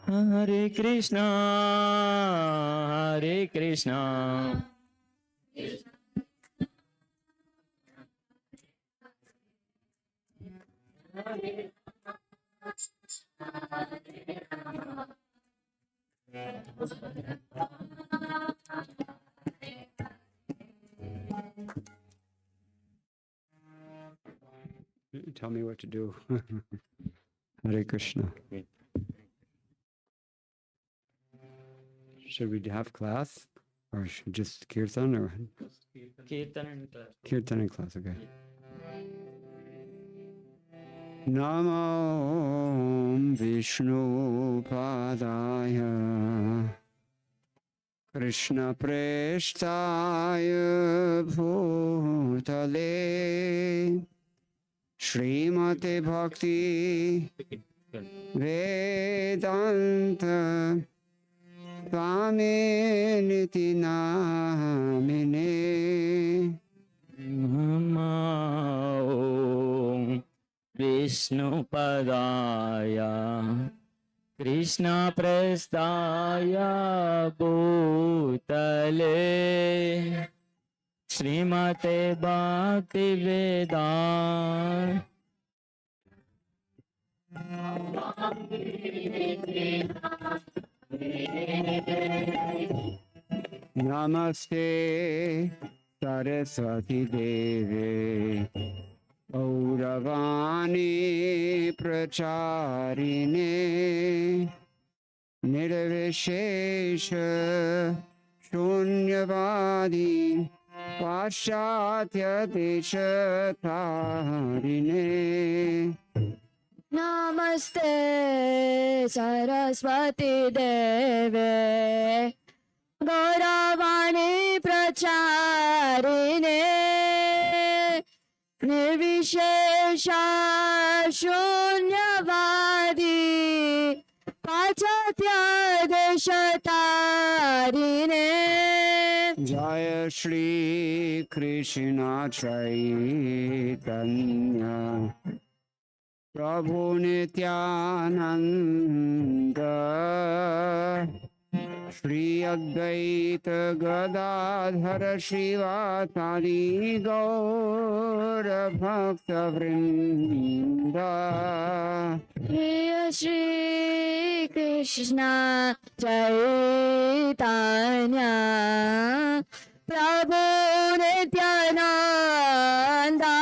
Hare Krishna, Hare Krishna. Tell me what to do. Hare Krishna. Should we have class? Or should just Kirtan? Or Kirtan and class. Kirtan and class, okay. Namo Vishnu Padaya Krishna Preshtaya Bhutale Srimate Bhakti Vedanta Swaminiti Namine Namo Vishnu Padaya Krishna Prestaya Bhutale Srimate Bhakti Vedanta Namaste Saraswati Devi Auravani Pracharine Nirvishesha Shunyavadi Paschatya Deshatarine Namaste Saraswati Deve Gauravani Pracharine Nirvishesha Shunyavadi Pachatya Deshatarine Jaya Shri Krishna Chaitanya Prabhu Nityananda Shri Advaita Gadadhara Srivasadi Gaura Bhakta Vrinda Jaya Shri Krishna Chaitanya Prabhu Nityananda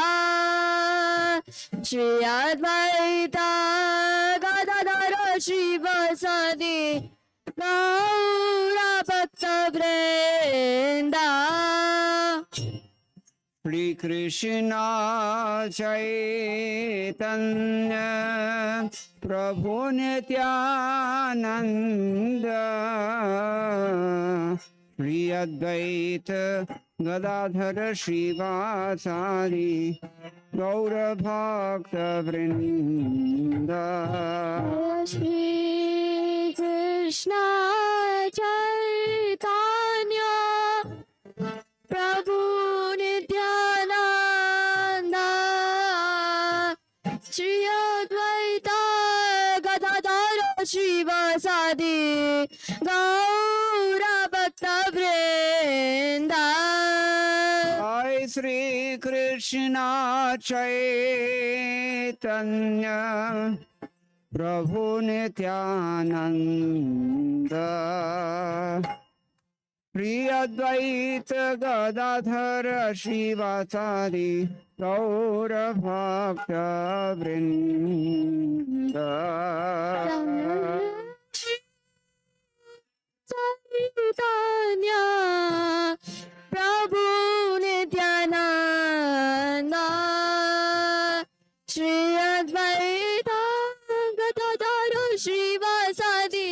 Shri Advaita Gadadhara Srivasadi Gaura Bhakta Vrinda Shri Krishna Chaitanya Prabhu Nityananda Shri Advaita Gadadhara Srivasadi Gaura Bhakta Vrinda Shri Krishna Chaitanya Prabhu Nityananda Shri Advaita Gadadhara Srivasadi Gaura Bhakta Vrinda Jai Shri Krishna Chaitanya Prabhu Nityananda Shri Advaita Gadadhara Srivasadi Gaura Bhakta Vrinda Chaitanya Prabhu Nityananda Shri Advaita Gadadhara Srivasadi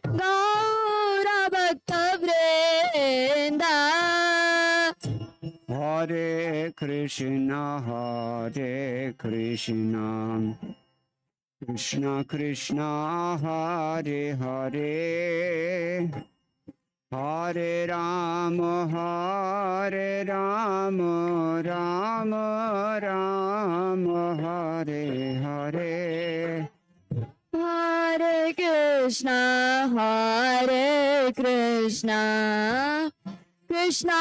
Gaura Bhakta Vrinda Hare Krishna Krishna Krishna Hare Hare Hare Rama Rama Rama Hare Hare Hare Krishna Krishna, Krishna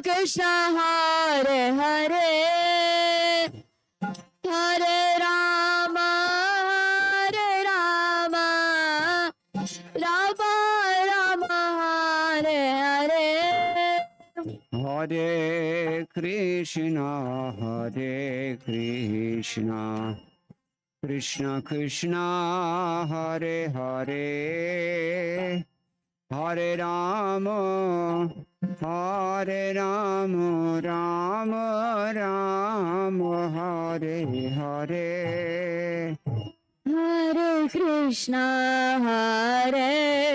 Krishna Hare Hare, Hare Rama, Hare Rama, Rama Rama, Hare Hare. Hare Krishna, Krishna Krishna, Hare Hare, Hare Rama, Rama Rama, Hare Hare. Hare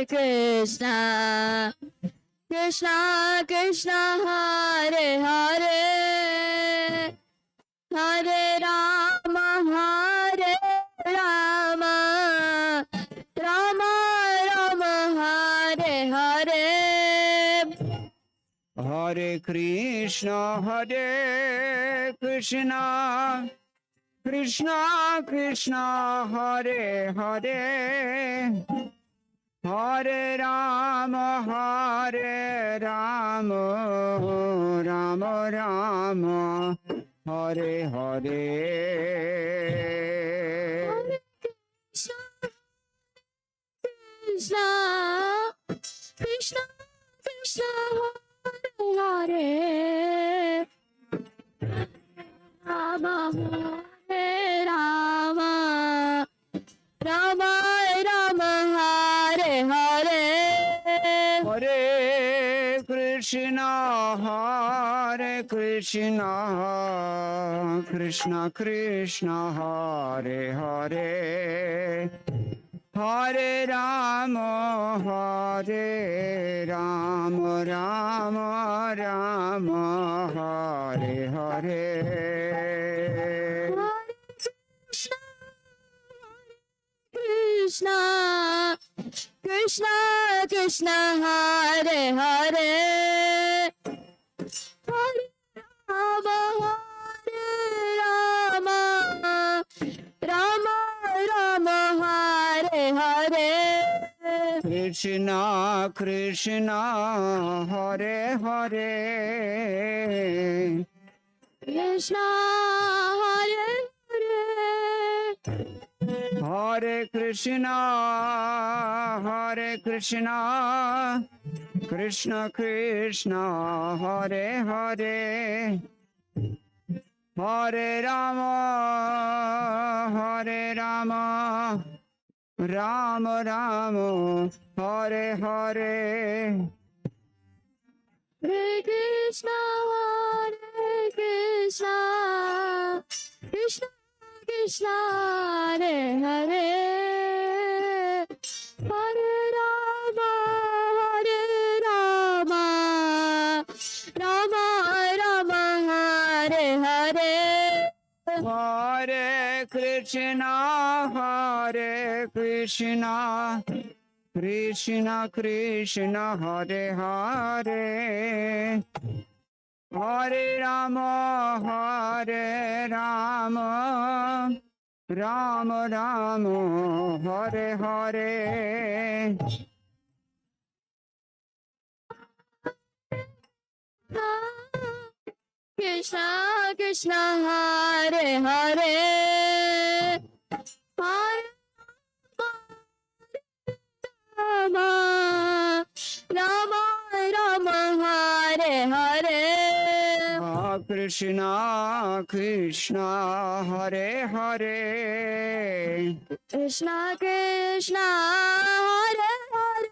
Krishna, Krishna Krishna, Hare Hare, Hare Rama, Rama Rama, Hare Hare. Hare Krishna, Krishna Krishna, Hare Hare, Hare Rama, Rama Rama, Hare Hare. Krishna Krishna Krishna, Hare Rama, Hare Rama, Rama Rama, Hare Hare. Hare Krishna, Krishna Krishna, Hare Hare, Hare Rama, Rama Rama, Hare Hare. Krishna Krishna Krishna, Hare Hare, Hare Rama, Rama Rama, Hare Hare. Krishna Krishna, Hare Hare, Krishna Hare Hare, Hare Krishna, Krishna Krishna, Hare Hare, Hare Rama, Rama Rama, Hare Hare. Hare Krishna, Krishna Krishna, Hare Hare, Hare Rama, Rama Rama, Hare Hare. Hare Krishna, Krishna Krishna, Hare Hare, Hare Rama, Rama Rama, Hare Hare. Krishna Krishna, Hare Hare, Hare Rama, Rama Rama, Hare Hare. Krishna Krishna, Hare Hare, Krishna Krishna, Hare Hare,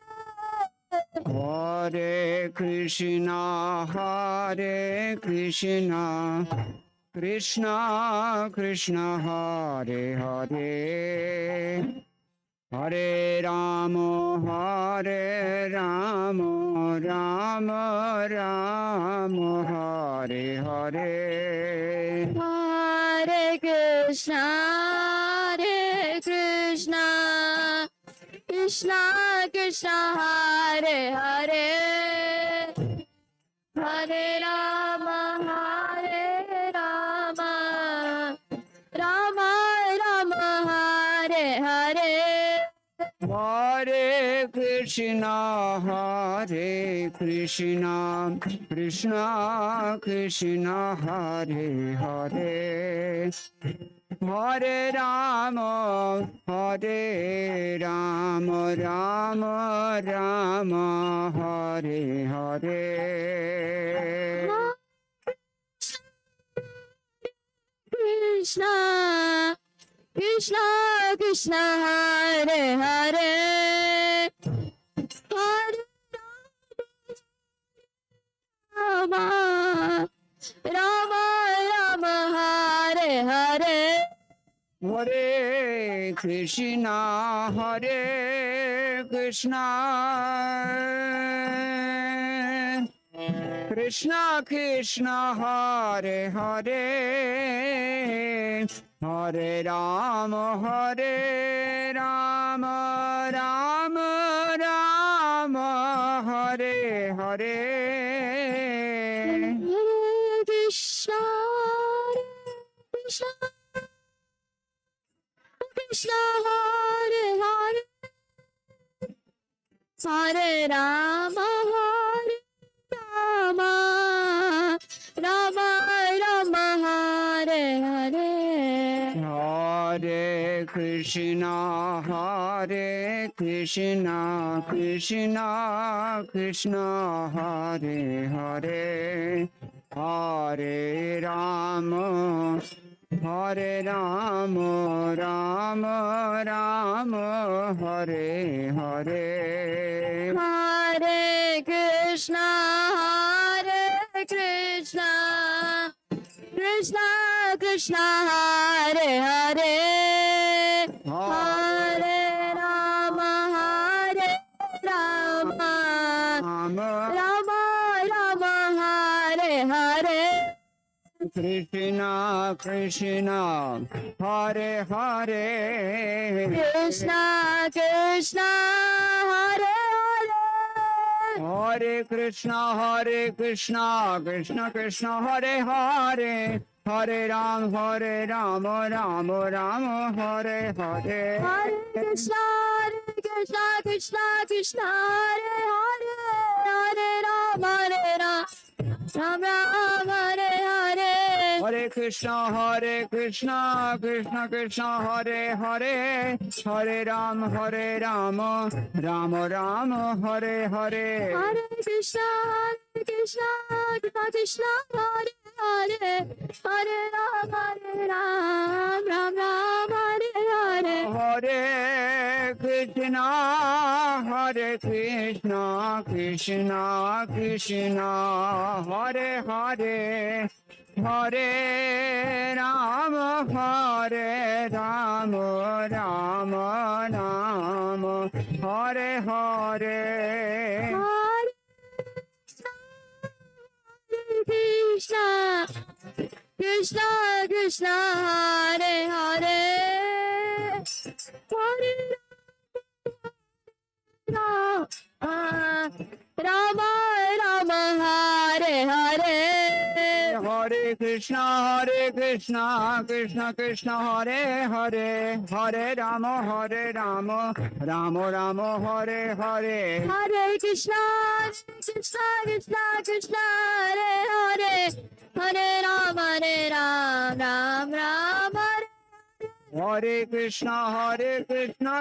Hare Krishna, Krishna Krishna, Hare Hare, Hare Rama, Rama Rama, Hare Hare. Hare Krishna, Krishna Krishna, Hare Hare, Hare Rama, Rama Rama, Hare Hare. Hare Krishna, Hare Krishna, Krishna Krishna, Hare Hare, Hare Rama, Hare Rama, Rama Rama, Hare Hare. Krishna, Krishna Krishna, Hare Hare, Hare Rama, Rama Rama, Hare Hare. Hare Krishna, Hare Krishna, Krishna Krishna, Hare Hare, Hare Rama, Hare Rama, Rama Rama, Hare Hare. Hare Krishna, Krishna Krishna, Hare Hare, Hare Rama, Hare Rama, Rama Rama, Hare Hare. Hare Krishna, Hare Krishna, Krishna Krishna, Hare Hare, Hare Rama, Hare Rama, Rama Rama, Hare Hare. Hare Krishna, Hare Krishna, Krishna Krishna, Hare Hare, Hare Rama, Hare Rama, Rama Rama Rama, Hare Hare. Krishna Krishna, Hare Hare, Krishna Krishna, Hare Hare, Hare Krishna, Hare Krishna, Krishna Krishna, Hare Hare, Hare Ram, Ram Ram, Hare Hare. Hare Krishna, Krishna Krishna, Hare Hare, Hare Rama, Ram Ram, Hare Hare. Hare Krishna, Krishna Krishna, Hare Hare, Hare Ram, Ram Ram, Hare Hare. Hare Krishna, Krishna Krishna, Hare Hare, Hare Rama, Ram Ram, Hare Hare. Hare Krishna, Krishna Krishna, Hare Hare, Hare Ram, Ram Ram, Hare Hare. Krishna, Krishna Krishna, Hare Hare, Hare Rama, Rama, Hare Hare. Hare Krishna, Krishna Krishna, Hare Hare, Hare Rama, Ram Ram, Hare Hare. Hare Krishna, Krishna Krishna, Hare Hare, Hare Rama, Ram Ram, Hare. Hare Krishna,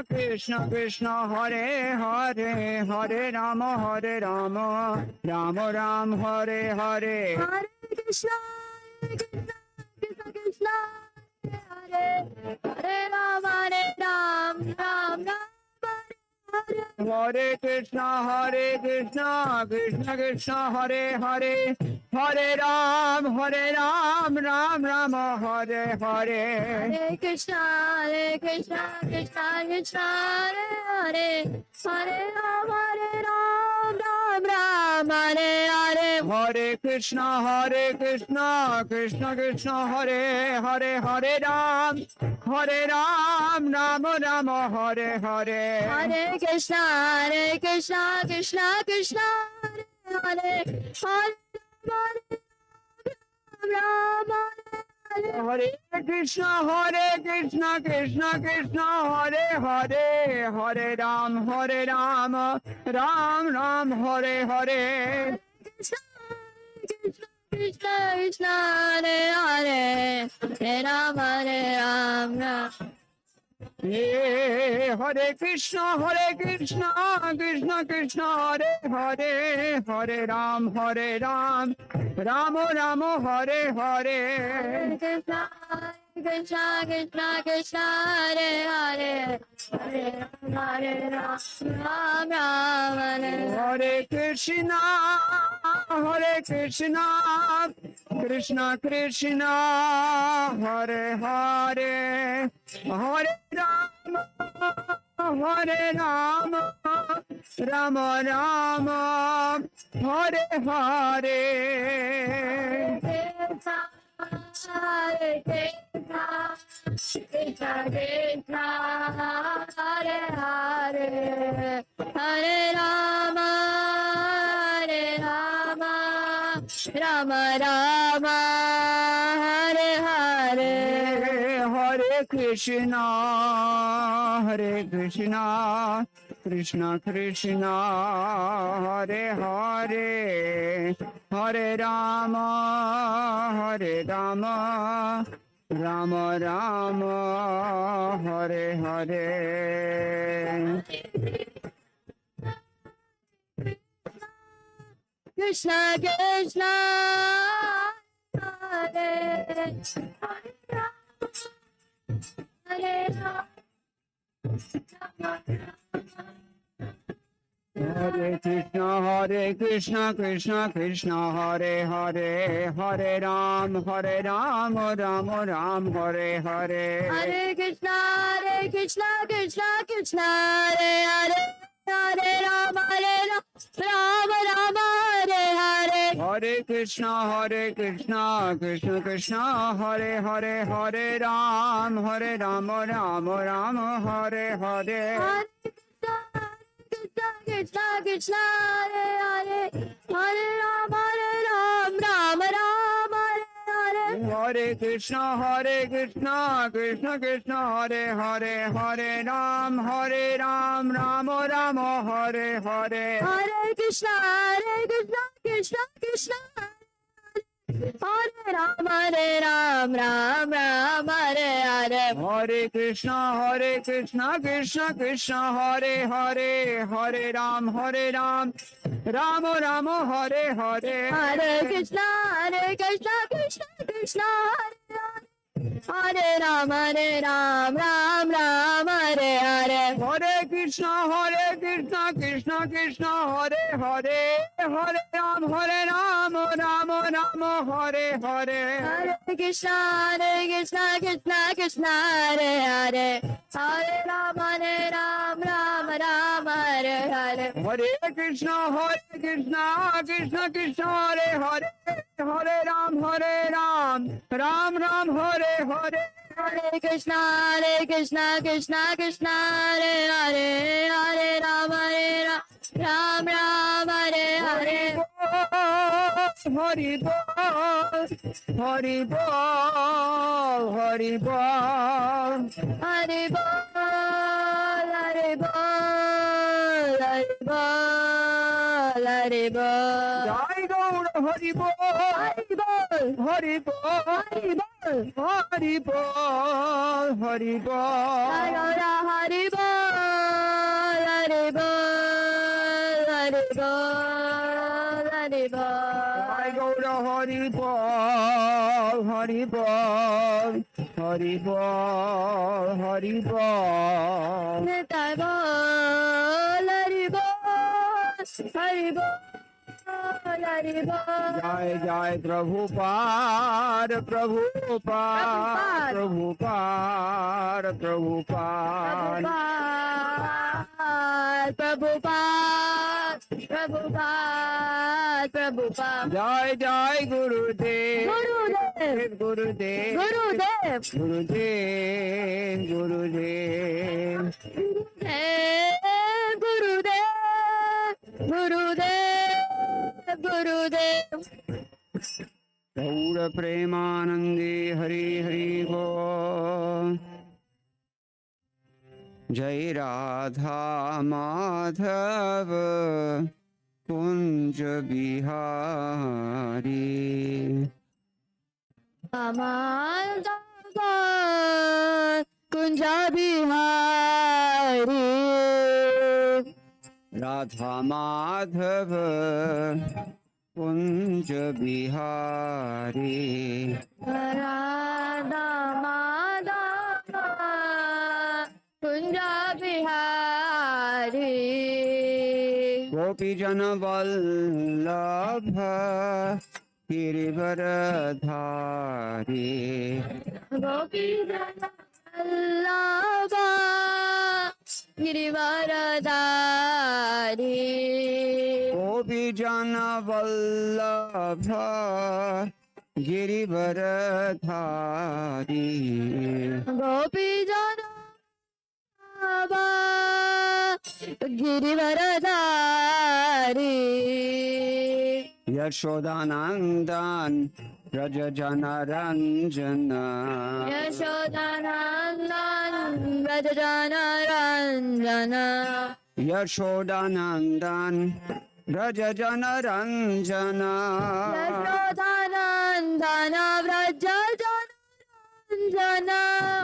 Krishna Krishna, Hare Hare, Hare Rama, Ram Ram, Hare Hare. Hare Krishna, Krishna Hare Hare, Rama, Ram Ram, Hare. Hare Krishna, Krishna Krishna, Hare Hare, Hare Ram, Ram Ram, Hare Hare. Hare Krishna, Krishna Krishna, Hare Hare, Hare Ram, Ram Ram, Hare Hare. Hare Krishna, Krishna Krishna, Hare Hare, Hare Ram, Ram Ram, Hare Hare. Hare Krishna, Krishna Krishna, Hare Hare, Hare Ram, Ram Hare Krishna, Krishna Krishna, Hare Hare, Hare Ram, Ram Ram, Hare Hare. Krishna Krishna Hare Hare, Hare Ram Ram. Hare Krishna, Krishna Krishna, Hare Hare, Hare Ram, Ram Ram, Hare Hare. Krishna Krishna Krishna Krishna Hare Hare, Hare Ram Ram Hare. Hare Krishna, Krishna Krishna, Hare Hare, Hare Ram, Ram Ram, Hare Hare. Hare Krishna, Krishna Krishna, Hare Hare, Hare Rama, Rama Rama, Hare Hare. Hare Krishna, Krishna Krishna, Hare Hare, Hare Rama, Rama Rama, Hare Hare. Krishna Krishna, Hare Hare Hare. Hare Krishna, Krishna Krishna, Hare Hare, Hare Ram, Ram Ram, Hare Hare. Hare Krishna, Krishna Krishna, Hare Hare, Hare Rama, Rama Rama, Hare Hare. Hare Krishna, Krishna Krishna, Hare Hare, Hare Ram, Ram Hare Hare. Hare Krishna, Krishna Hare Hare, Hare Rama, Rama Rama, Hare Hare. Hare Krishna, Krishna Krishna, Hare Hare, Hare Ram, Ram Hare Hare. Hare Krishna, Krishna Krishna, Hare Rama, Ram Hare Hare. Hare Krishna, Krishna Krishna, Hare Hare, Hare Ram, Ram Hare Hare. Hare Krishna, Krishna Krishna, Hare Rama, Ram Hare Hare. Hare Krishna, Krishna Krishna, Hare Hare, Hare Ram, Ram Hare Hare. Hare Krishna, Krishna Krishna, Hare Hare, Hare Rama, Ram Hare Hare. Hare Krishna, Krishna Krishna, Hare Hare, Hare Ram, Ram Hare Hare. Hare Krishna, Krishna Krishna, Hare Hare, Hare Rama, Ram Hare Hare. Hari Bol, Hari Bol, Hari Bol. Hare Bol, Hare Bol, Hare Bol, Hare Bol. Jai Gaur Hari Bol, Hare Bol, Hari Bol, Hare Bol. Hari Bol, Hari Bol. Hare Bol, Hare Bol, Hare Bol, Hare Bol. Jai Gaur Hari Bol, Hari Bol, Hari Bol, Hari Bol. Nitai Bol, Hare Bol, Hare Bol, Hare Bol. Jai Jai Prabhupada, Prabhupada, Prabhupada, Prabhupada. Prabhupada, Prabhupada, Prabhupada. Jai Jai Gurudev, Gurudev, Gurudev, Gurudev, Gurudev, Gurudev. Gurudev, Gurudev, Gurudev. गौर प्रेमानंदे हरि हरि बोल। जय राधा माधव कुंज बिहारी। कुंज बिहारी। राधा माधव कुंज बिहारी। राधा माधव कुंज बिहारी। गोपी जन वल्लभ गिरिवरधारी। गोपी जन वल्लभ गिरिवरधारी। गोपी जन वल्लभ गिरिवरधारी। गोपी जन गिरिवरधारी। यशोदानंदन व्रज जन रंजन। यशोदानंदन व्रज जन रंजन। यशोदानंदन व्रज जन रंजन।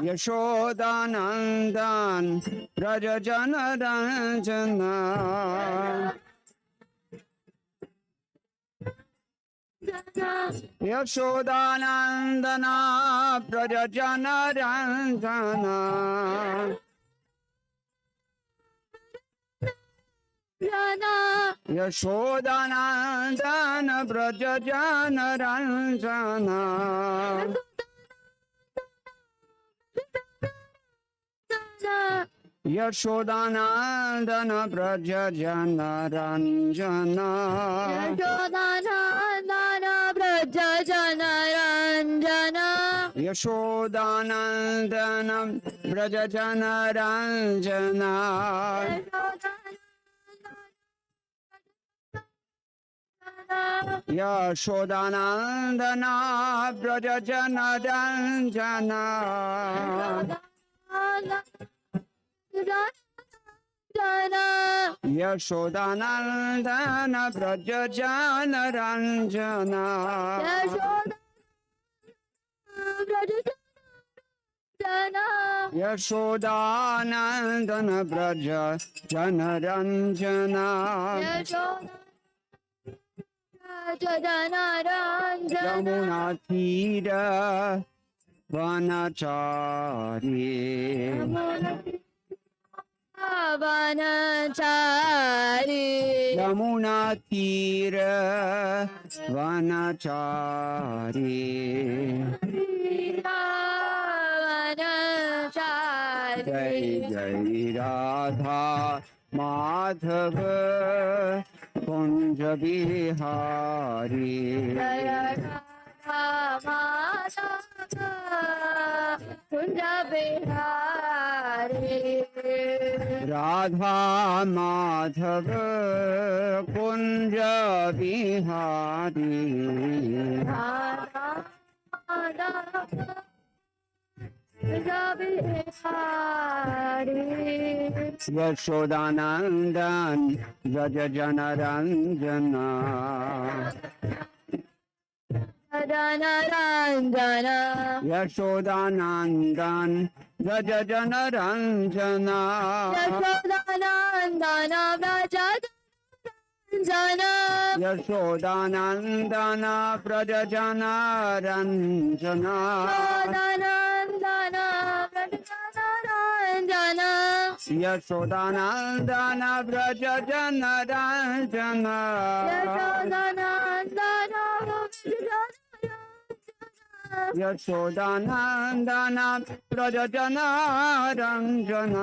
यशोदानंदन व्रज जन रंजन। यशोदानंदन व्रज जन रंजन। यशोदानंदन व्रज जन रंजन। यशोदानंदन व्रज जन रंजन। यशोदानंदन व्रज जन रंजन। यशोदानंदन व्रज जन रंजन। यशोदानंदन व्रज जन रंजन। यशोदानंदन व्रज जन रंजन। यशोदानंदन व्रज जन रंजन। यशोदानंदन व्रज जन रंजन। यमुना तीर वनचारी। वनचारी। यमुना तीर वनचारी। जय जय राधा माधव कुंज बिहारी। जय राधा माधव कुंज बिहारी। राधा माधव कुंज बिहारी। राधा माधव कुंज बिहारी। यशोदानंदन व्रज जन रंजन। जन रंजन। यशोदानंदन व्रज जन रंजन। यशोदानंदन व्रज रंजन। यशोदानंदन व्रज जन रंजन। यशोदानंदन व्रज जन रंजन। यशोदानंदन व्रज जन रंजन। यशोदानंदन व्रज जन रंजन।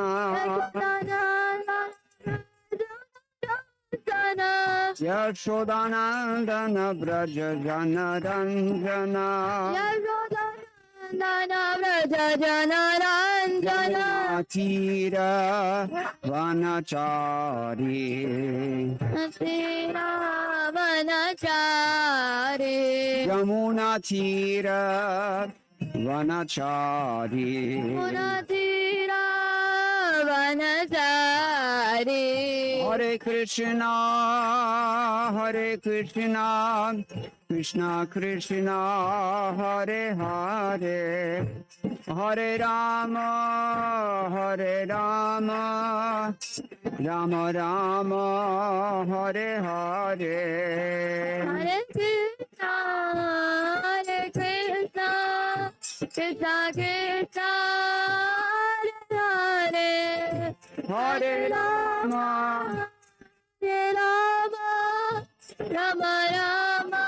यशोदानंदन व्रज जन रंजन। यशोदानंदन व्रज जन रंजन। तीर वनचारी। वनचारी। Yamuna Tira Vanachari Munatira Vanachari Hare Krishna Hare Krishna Krishna Krishna Hare Hare Hare Rama Hare Rama Rama Rama Hare Hare Hare Krishna Hare Krishna Krishna Krishna Hare Hare Hare Rama Hare Rama Rama Rama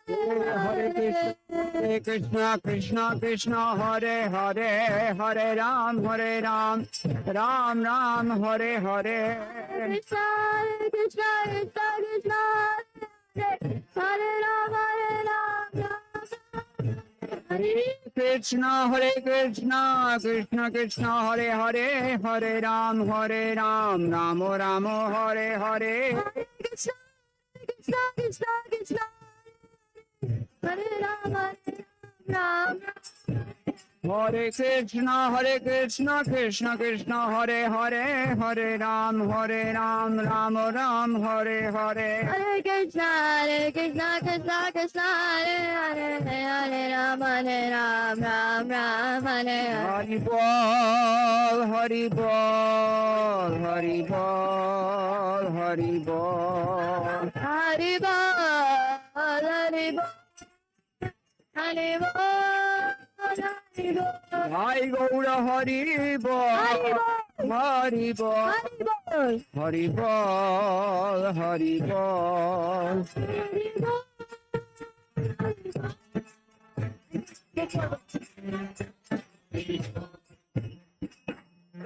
Hare Krishna Krishna Krishna Hare Hare Hare Ram Ram Ram Hare Hare Krishna Krishna Krishna Krishna Hare Rama Hare Krishna Krishna Krishna Hare Hare Hare Ram Ram Ram Hare Hare Krishna Krishna Krishna Krishna Hare Rama Ram Hare Krishna Krishna Krishna Hare Hare Hare Ram Ram Ram Hare Hare Hare Krishna Krishna Krishna Hare Hare Hare Rama Ram Ram Hare Hare Hari Bol Hari Bol Hari Bol Hari Bol Hari Bol Hari Bol Hari Bol Hari Bol Hai Gaura Hari Bol Hari Bol Hari Bol Hari Bol Hari Bol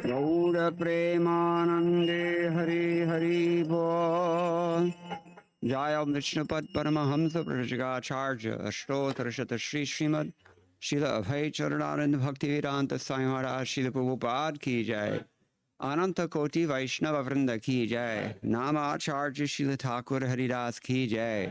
Gaura Premanande Hari Hari Bol Jaya Vishnupad Paramahamsa Prajagacharya Ashtotra Shata Shri Srimad Srila Abhay Charanarand Bhakti Vedanta Swami Maharaj Srila Prabhupada Ki Jai Ananta Koti Vaishnava Vrinda Ki Jai Nama Acharya Srila Thakur Haridas Ki Jai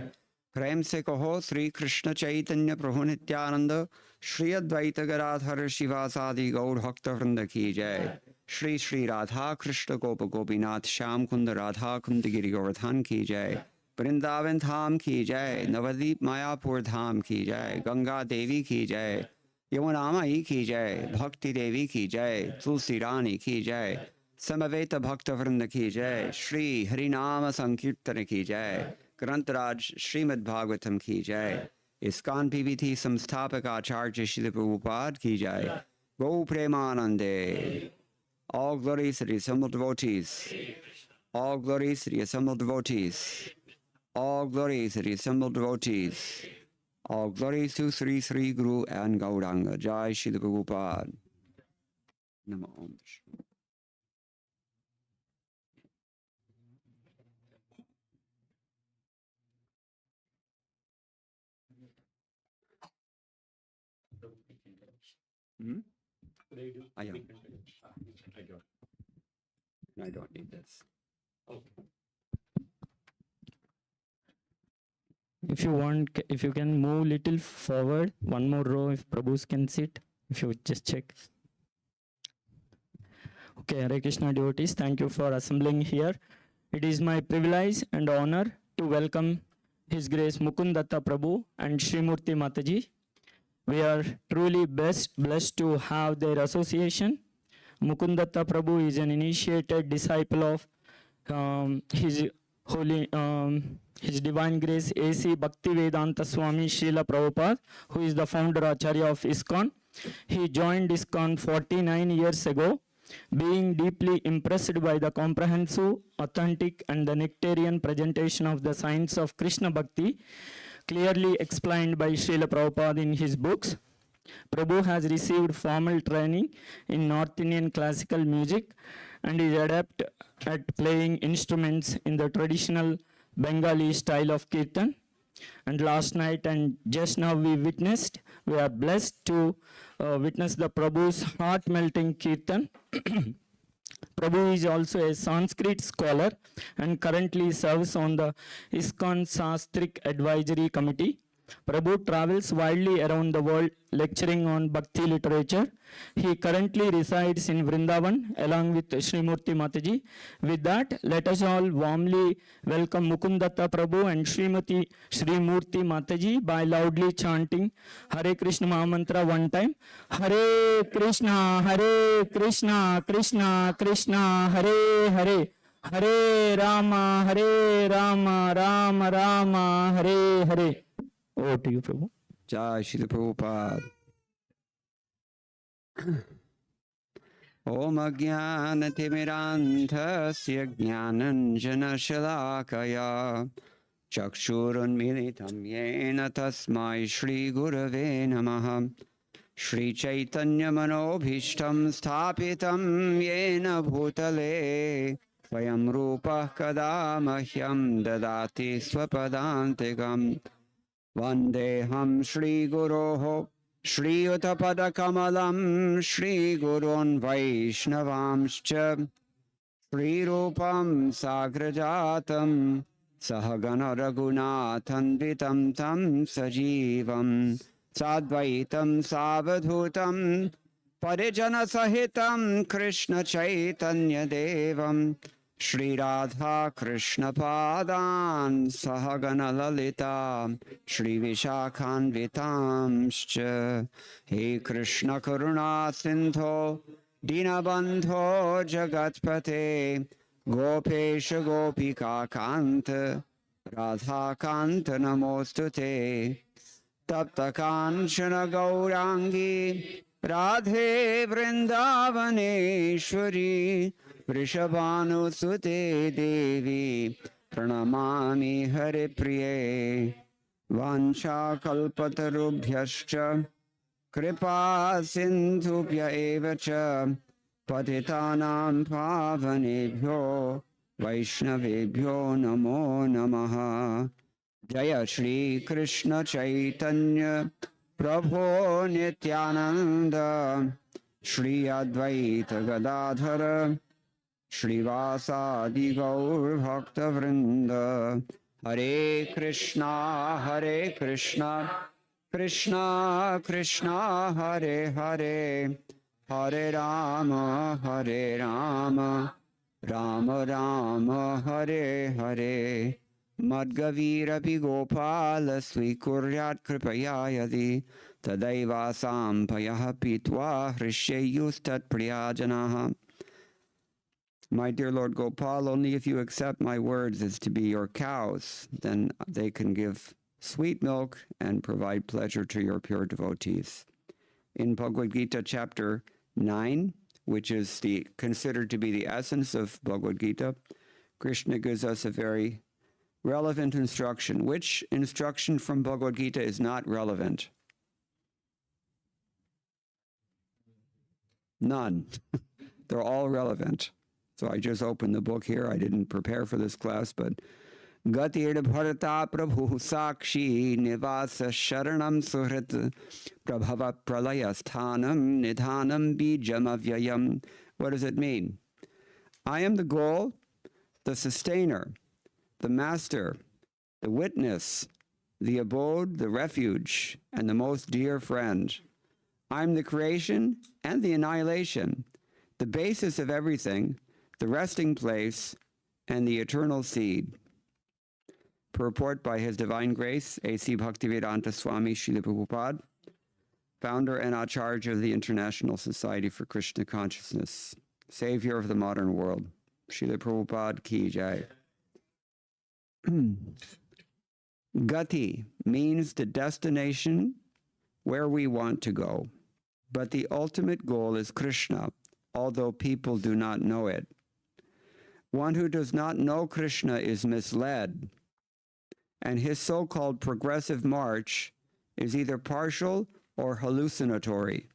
Prem Se Kaho Sri Krishna Chaitanya Prabhu Nityananda Shri Advaita Gadadhar Shivasadi Gaur Bhakta Vrinda Ki Jai Shri Shri Radha Krishna Gopa Gopinath Sham Kunda Radha Kunda Giri Govardhan Ki Jai Vrindavan Dham Ki Jai Navadip Mayapur Dham Ki Jai Ganga Devi Ki Jai Yamuna Mai Ki Jai Bhakti Devi Ki Jai Tulsi Rani Ki Jai Samaveta Bhakta Vrinda Ki Jai Shri Harinama Sankirtana Ki Jai Grantaraj Srimad Bhagavatam Ki Jai ISKCON PBT Samsthapak Acharya Srila Prabhupada Ki Jai Go Premanande. All glories to the assembled devotees. All glories to the assembled devotees. All glories to the assembled devotees. All glories to Sri Sri Guru and Gauranga. Jai Srila Prabhupada. Namo Om Vishnu. I don't. I don't need this. If you want, if you can move little forward, one more row, if Prabhus can sit, if you just check. Okay, Hare Krishna devotees, thank you for assembling here. It is my privilege and honor to welcome His Grace Mukunda Prabhu and Srimurti Mataji. We are truly blessed to have their association. Mukunda Prabhu is an initiated disciple of His Divine Grace A.C. Bhakti Vedanta Swami Srila Prabhupada, who is the founder Acharya of ISKCON. He joined ISKCON 49 years ago, being deeply impressed by the comprehensive, authentic, and the nectarian presentation of the science of Krishna Bhakti, clearly explained by Srila Prabhupada in his books. Prabhu has received formal training in North Indian classical music and is adept at playing instruments in the traditional Bengali style of Kirtan. And last night and just now we are blessed to witness the Prabhu's heart-melting Kirtan. Prabhu is also a Sanskrit scholar and currently serves on the ISKCON Sastric Advisory Committee. Prabhu travels widely around the world lecturing on Bhakti literature. He currently resides in Vrindavan along with Srimurti Mataji. With that, let us all warmly welcome Mukunda Prabhu and Srimurti Mataji by loudly chanting Hare Krishna Mahamantra one time. Hare Krishna, Krishna Krishna, Hare Hare. Hare Rama, Rama Rama, Hare Hare. Over to you, Prabhu. Jai Srila Prabhupada. Om Ajnanatimirandhasya Jnananjanashalakaya Chakshurunmilitam Yena Tasmai Shri Gurave Namaha Shri Chaitanya Manobhishtam Sthapitam Yena Bhutale Swayam Rupa Kada Mahyam Dadati Swapadantikam Vandeham Shri Guroho Shri Uttapada Kamalam Shri Gurun Vaishnavamscha Shri Rupam Sagrajatam Sahagana Raghunathan Vitam Tam Sajivam Sadvaitam Savadhutam Parijana Sahitam Krishna Chaitanya Devam Shri Radha Krishna Padan Sahagana Lalita Shri Vishakhan Vitamscha He Krishna Karuna Sindho Dinabandho Jagatpate Gopesha Gopika Kanta Radha Kanta Namostute Tapta Kanchana Gaurangi Radhe Vrindavaneshwari Vrishabhanu Sute Devi Pranamami Hare Priye Vancha Kalpatarubhyascha Kripa Sindhubhya Evacha Patitanam Pavanebhyo Vaishnavebhyo Namo Namaha Jaya Shri Krishna Chaitanya Prabhu Nityananda Shri Advaita Gadadhara Shrivasadi Gaur Bhakta Vrinda Hare Krishna Krishna Krishna Hare Hare Hare Rama Rama Rama Hare Hare Madgavirapi Gopala Swikuryat Kripaya Yadi Tadaiva Sampayaha Pitva Hrishayustat Priyajanaha. My dear Lord Gopal, only if you accept my words as to be your cows, then they can give sweet milk and provide pleasure to your pure devotees. In Bhagavad Gita chapter 9, which is considered to be the essence of Bhagavad Gita, Krishna gives us a very relevant instruction. Which instruction from Bhagavad Gita is not relevant? None. They're all relevant. So I just opened the book here. I didn't prepare for this class, but Gatir Bharata Prabhu Sakshi Nivasa Sharanam Suhrit Prabhava Pralayasthanam Nidhanam Bijam Avyayam. What does it mean? I am the goal, the sustainer, the master, the witness, the abode, the refuge, and the most dear friend. I'm the creation and the annihilation, the basis of everything, the resting place, and the eternal seed. Purport by His Divine Grace, A.C. Bhaktivedanta Swami Srila Prabhupada, founder and Acharya of the International Society for Krishna Consciousness, savior of the modern world. Srila Prabhupada Ki Jai. Gati means the destination where we want to go, but the ultimate goal is Krishna, although people do not know it. One who does not know Krishna is misled, and his so-called progressive march is either partial or hallucinatory.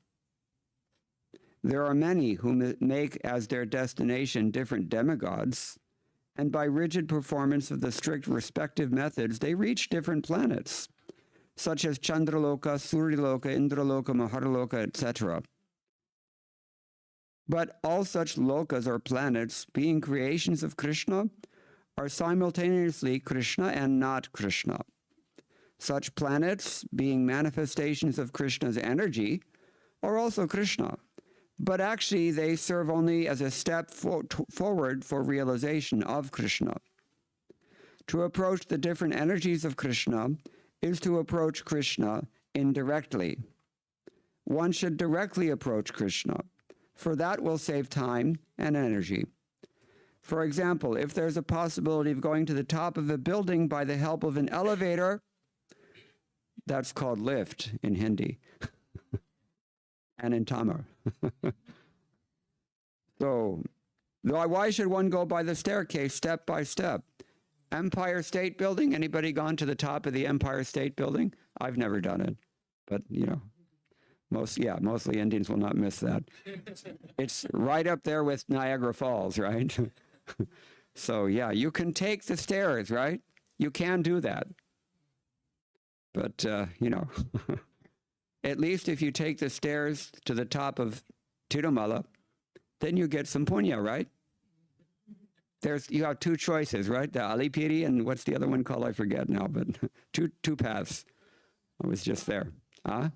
There are many who make as their destination different demigods, and by rigid performance of the strict respective methods, they reach different planets, such as Chandraloka, Suryaloka, Indraloka, Maharaloka, etc. But all such lokas or planets, being creations of Krishna, are simultaneously Krishna and not Krishna. Such planets, being manifestations of Krishna's energy, are also Krishna. But actually, they serve only as a step forward for realization of Krishna. To approach the different energies of Krishna is to approach Krishna indirectly. One should directly approach Krishna, for that will save time and energy. For example, if there's a possibility of going to the top of a building by the help of an elevator, that's called lift in Hindi and in Tamil. So, why should one go by the staircase step by step? Empire State Building, anybody gone to the top of the Empire State Building? I've never done it, but mostly Indians will not miss that. It's right up there with Niagara Falls, right? So yeah, you can take the stairs, right? You can do that. But, at least if you take the stairs to the top of Tirumala, then you get some punya, right? You have two choices, right? The Alipiri and what's the other one called? I forget now, but two paths. I was just there. Huh?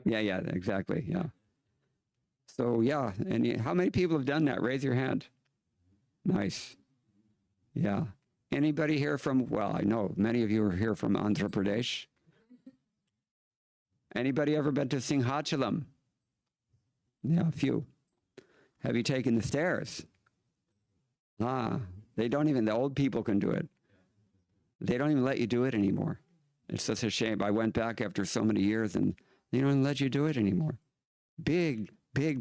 Yeah, exactly, yeah. So yeah, and how many people have done that? Raise your hand. Nice. Yeah. Anybody here from, well, I know many of you are here from Andhra Pradesh. Anybody ever been to Singhachalam? Yeah, a few. Have you taken the stairs? The old people can do it. They don't even let you do it anymore. It's such a shame. I went back after so many years and they don't even let you do it anymore. Big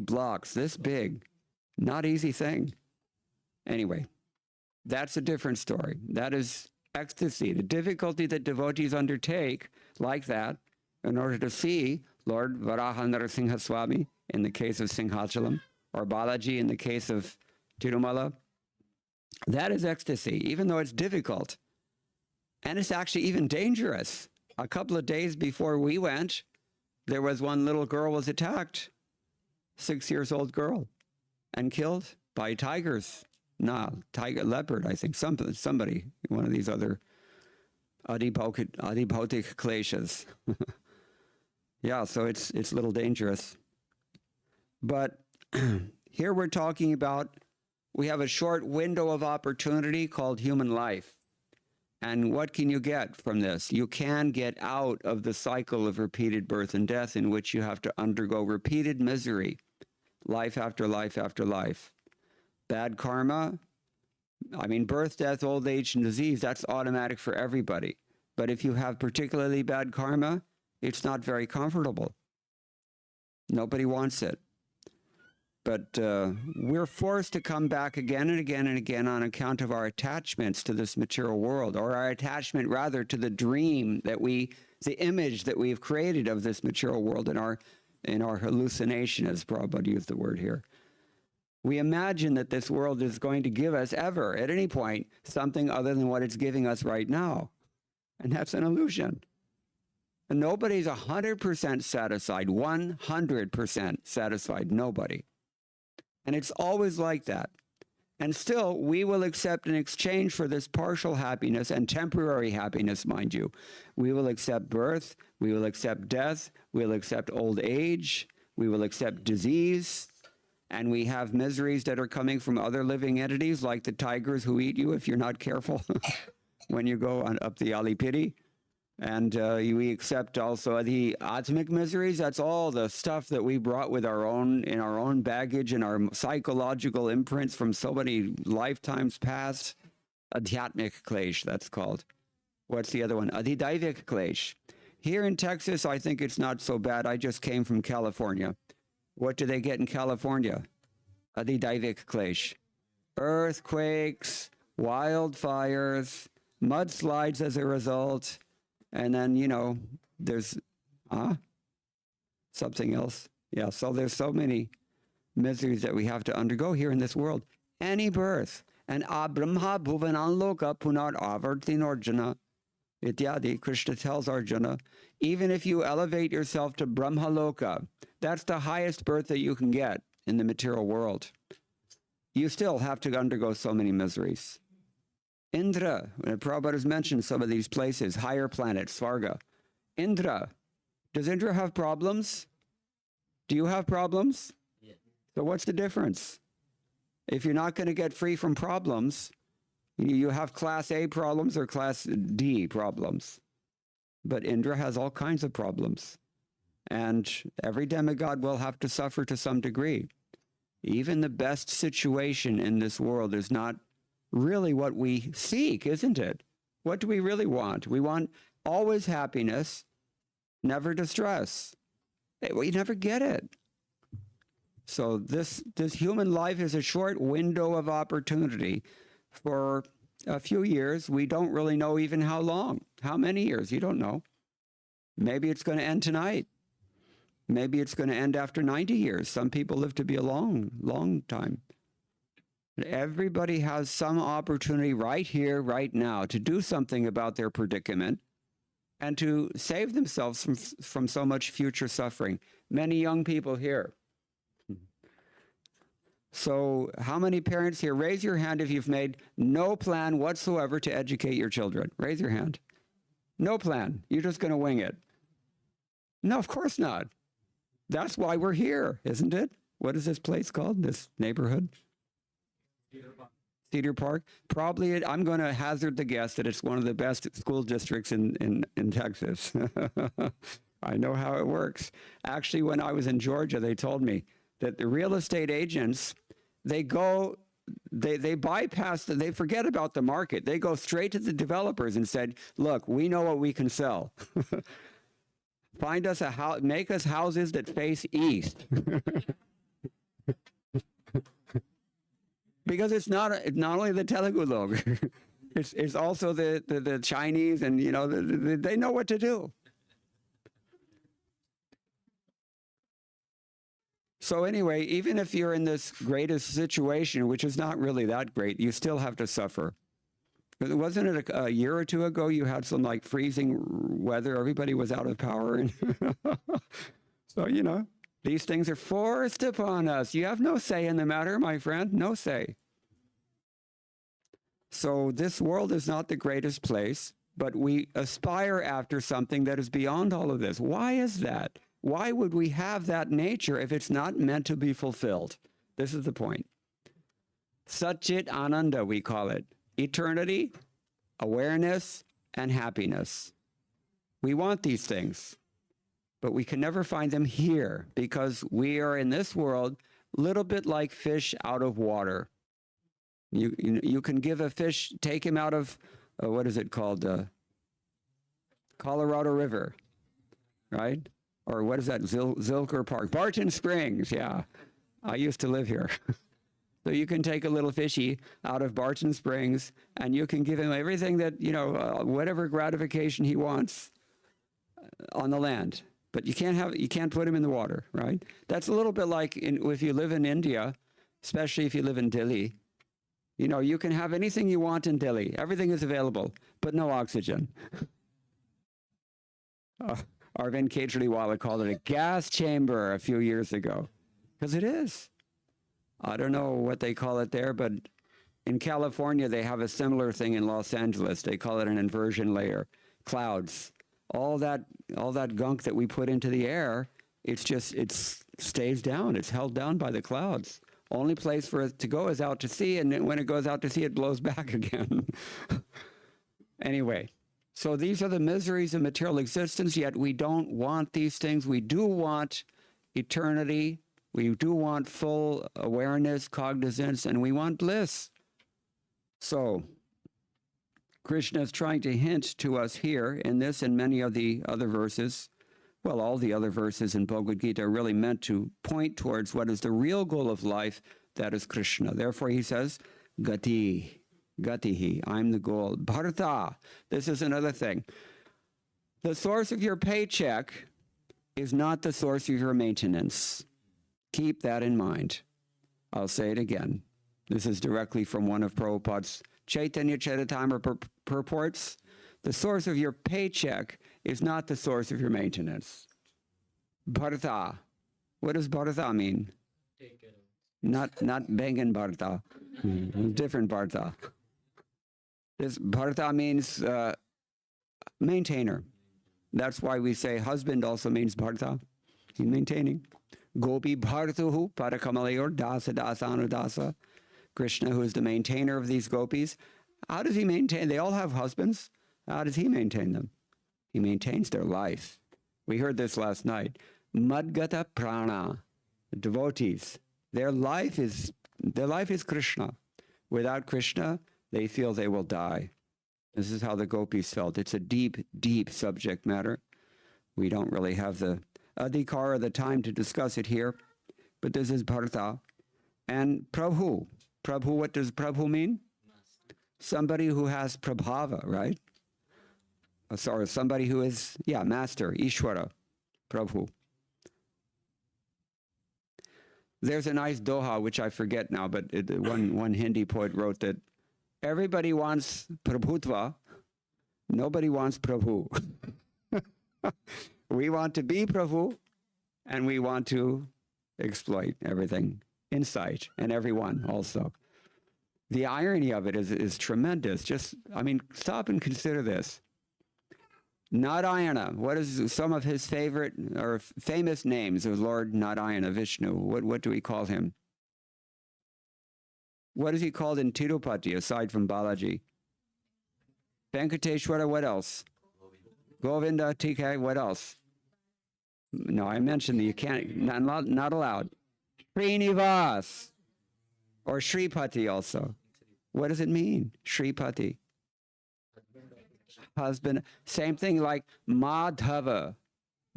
blocks, this big. Not easy thing. Anyway, that's a different story. That is ecstasy, the difficulty that devotees undertake like that in order to see Lord Varaha Narasimha Swami in the case of Singhachalam, or Balaji in the case of Tirumala. That is ecstasy, even though it's difficult. And it's actually even dangerous. A couple of days before we went, there was one little girl was attacked, 6 years old girl, and killed by tigers. Leopard, I think, somebody, one of these other adibautic kleshas. Yeah, so it's a little dangerous. But here we're talking about, we have a short window of opportunity called human life. And what can you get from this? You can get out of the cycle of repeated birth and death in which you have to undergo repeated misery, life after life after life. Bad karma, birth, death, old age, and disease, that's automatic for everybody. But if you have particularly bad karma, it's not very comfortable. Nobody wants it. But we're forced to come back again and again and again on account of our attachments to this material world, or our attachment rather to the dream the image that we've created of this material world in our hallucination, as Prabhupada used the word here. We imagine that this world is going to give us ever, at any point, something other than what it's giving us right now. And that's an illusion. And nobody's 100% satisfied, 100% satisfied, nobody. And it's always like that. And still, we will accept in exchange for this partial happiness and temporary happiness, mind you. We will accept birth, we will accept death, we'll accept old age, we will accept disease, and we have miseries that are coming from other living entities like the tigers who eat you if you're not careful when you go up the Alipiri. And we accept also the atmic miseries. That's all the stuff that we brought with in our own baggage and our psychological imprints from so many lifetimes past. Adhyatmic klesh, that's called. What's the other one? Adhidaivik klesh. Here in Texas, I think it's not so bad. I just came from California. What do they get in California? Adhidaivik klesh. Earthquakes, wildfires, mudslides as a result. And then, there's something else. Yeah, so there's so many miseries that we have to undergo here in this world. Any birth. And Brahma bhuvanan loka punar avartin Arjuna. Ityadi, Krishna tells Arjuna, even if you elevate yourself to Brahma loka, that's the highest birth that you can get in the material world. You still have to undergo so many miseries. Indra, Prabhupada has mentioned some of these places, higher planets, Svarga. Indra, does Indra have problems? Do you have problems? Yes. So what's the difference? If you're not going to get free from problems, you have class A problems or class D problems. But Indra has all kinds of problems. And every demigod will have to suffer to some degree. Even the best situation in this world is not really what we seek, isn't it? What do we really want? We want always happiness, never distress. We never get it. So this human life is a short window of opportunity for a few years. We don't really know even how long. How many years? You don't know. Maybe it's going to end tonight. Maybe it's going to end after 90 years. Some people live to be a long, long time. Everybody has some opportunity right here, right now, to do something about their predicament and to save themselves from so much future suffering. Many young people here. So how many parents here, raise your hand if you've made no plan whatsoever to educate your children? Raise your hand. No plan. You're just going to wing it. No, of course not. That's why we're here, isn't it? What is this place called, this neighborhood? Cedar Park. Probably, I'm going to hazard the guess that it's one of the best school districts in Texas. I know how it works. Actually, when I was in Georgia, they told me that the real estate agents, they bypass, they forget about the market. They go straight to the developers and said, look, we know what we can sell. Find us a house, make us houses that face east. Because it's not only the Telugu log, it's also the Chinese, and you know they know what to do. So anyway, even if you're in this greatest situation, which is not really that great, you still have to suffer. Wasn't it a year or two ago you had some like freezing weather? Everybody was out of power. And so, you know, these things are forced upon us. You have no say in the matter, my friend, no say. So this world is not the greatest place, but we aspire after something that is beyond all of this. Why is that? Why would we have that nature if it's not meant to be fulfilled? This is the point. Satchit Ananda, we call it. Eternity, awareness, and happiness. We want these things, but we can never find them here because we are in this world a little bit like fish out of water. You can give a fish, take him out of, what is it called? Colorado River, right? Or what is that, Zilker Park? Barton Springs, yeah. I used to live here. So you can take a little fishy out of Barton Springs and you can give him everything that, you know, whatever gratification he wants on the land. But you can't put him in the water, right? That's a little bit like if you live in India, especially if you live in Delhi. You know, you can have anything you want in Delhi. Everything is available, but no oxygen. Arvind Kejriwal called it a gas chamber a few years ago, because it is. I don't know what they call it there, but in California, they have a similar thing in Los Angeles. They call it an inversion layer, clouds. All that gunk that we put into the air, it stays down. It's held down by the clouds. Only place for it to go is out to sea, and when it goes out to sea, it blows back again. Anyway, so these are the miseries of material existence, yet we don't want these things. We do want eternity. We do want full awareness, cognizance, and we want bliss. So Krishna is trying to hint to us here in this and many of the other verses. Well, all the other verses in Bhagavad Gita are really meant to point towards what is the real goal of life, that is Krishna. Therefore, he says, Gati, Gatihi, I'm the goal. Bharata, this is another thing. The source of your paycheck is not the source of your maintenance. Keep that in mind. I'll say it again. This is directly from one of Prabhupada's Chaitanya Charitamrita purports. The source of your paycheck is not the source of your maintenance. Bharata. What does Bharata mean? Not Bengan Bharata. Different Bharata. This Bharata means maintainer. That's why we say husband also means Bharata. He's maintaining. Gopi Bharatuhu Parakamalayur Dasa Dasanu Dasa. Krishna, who is the maintainer of these gopis. How does he maintain? They all have husbands. How does he maintain them? He maintains their life. We heard this last night. Madgata Prana, the devotees. Their life is Krishna. Without Krishna, they feel they will die. This is how the gopis felt. It's a deep, deep subject matter. We don't really have the adhikar or the time to discuss it here, but this is Bharata. And Prabhu. Prabhu, what does Prabhu mean? Somebody who has prabhava, right? Sorry, somebody who is, master, Ishwara, Prabhu. There's a nice doha, which I forget now, but one Hindi poet wrote that everybody wants Prabhutva, nobody wants Prabhu. We want to be Prabhu, and we want to exploit everything, insight, and everyone also. The irony of it is tremendous. Stop and consider this. Narayana, what is some of his favorite or famous names of Lord Narayana, Vishnu? What do we call him? What is he called in Tirupati aside from Balaji? Venkateshwara, what else? Govinda, TK, what else? No, I mentioned that you can't, not allowed. Srinivas, or Shripati also. What does it mean, Shripati? Husband. Same thing like Madhava.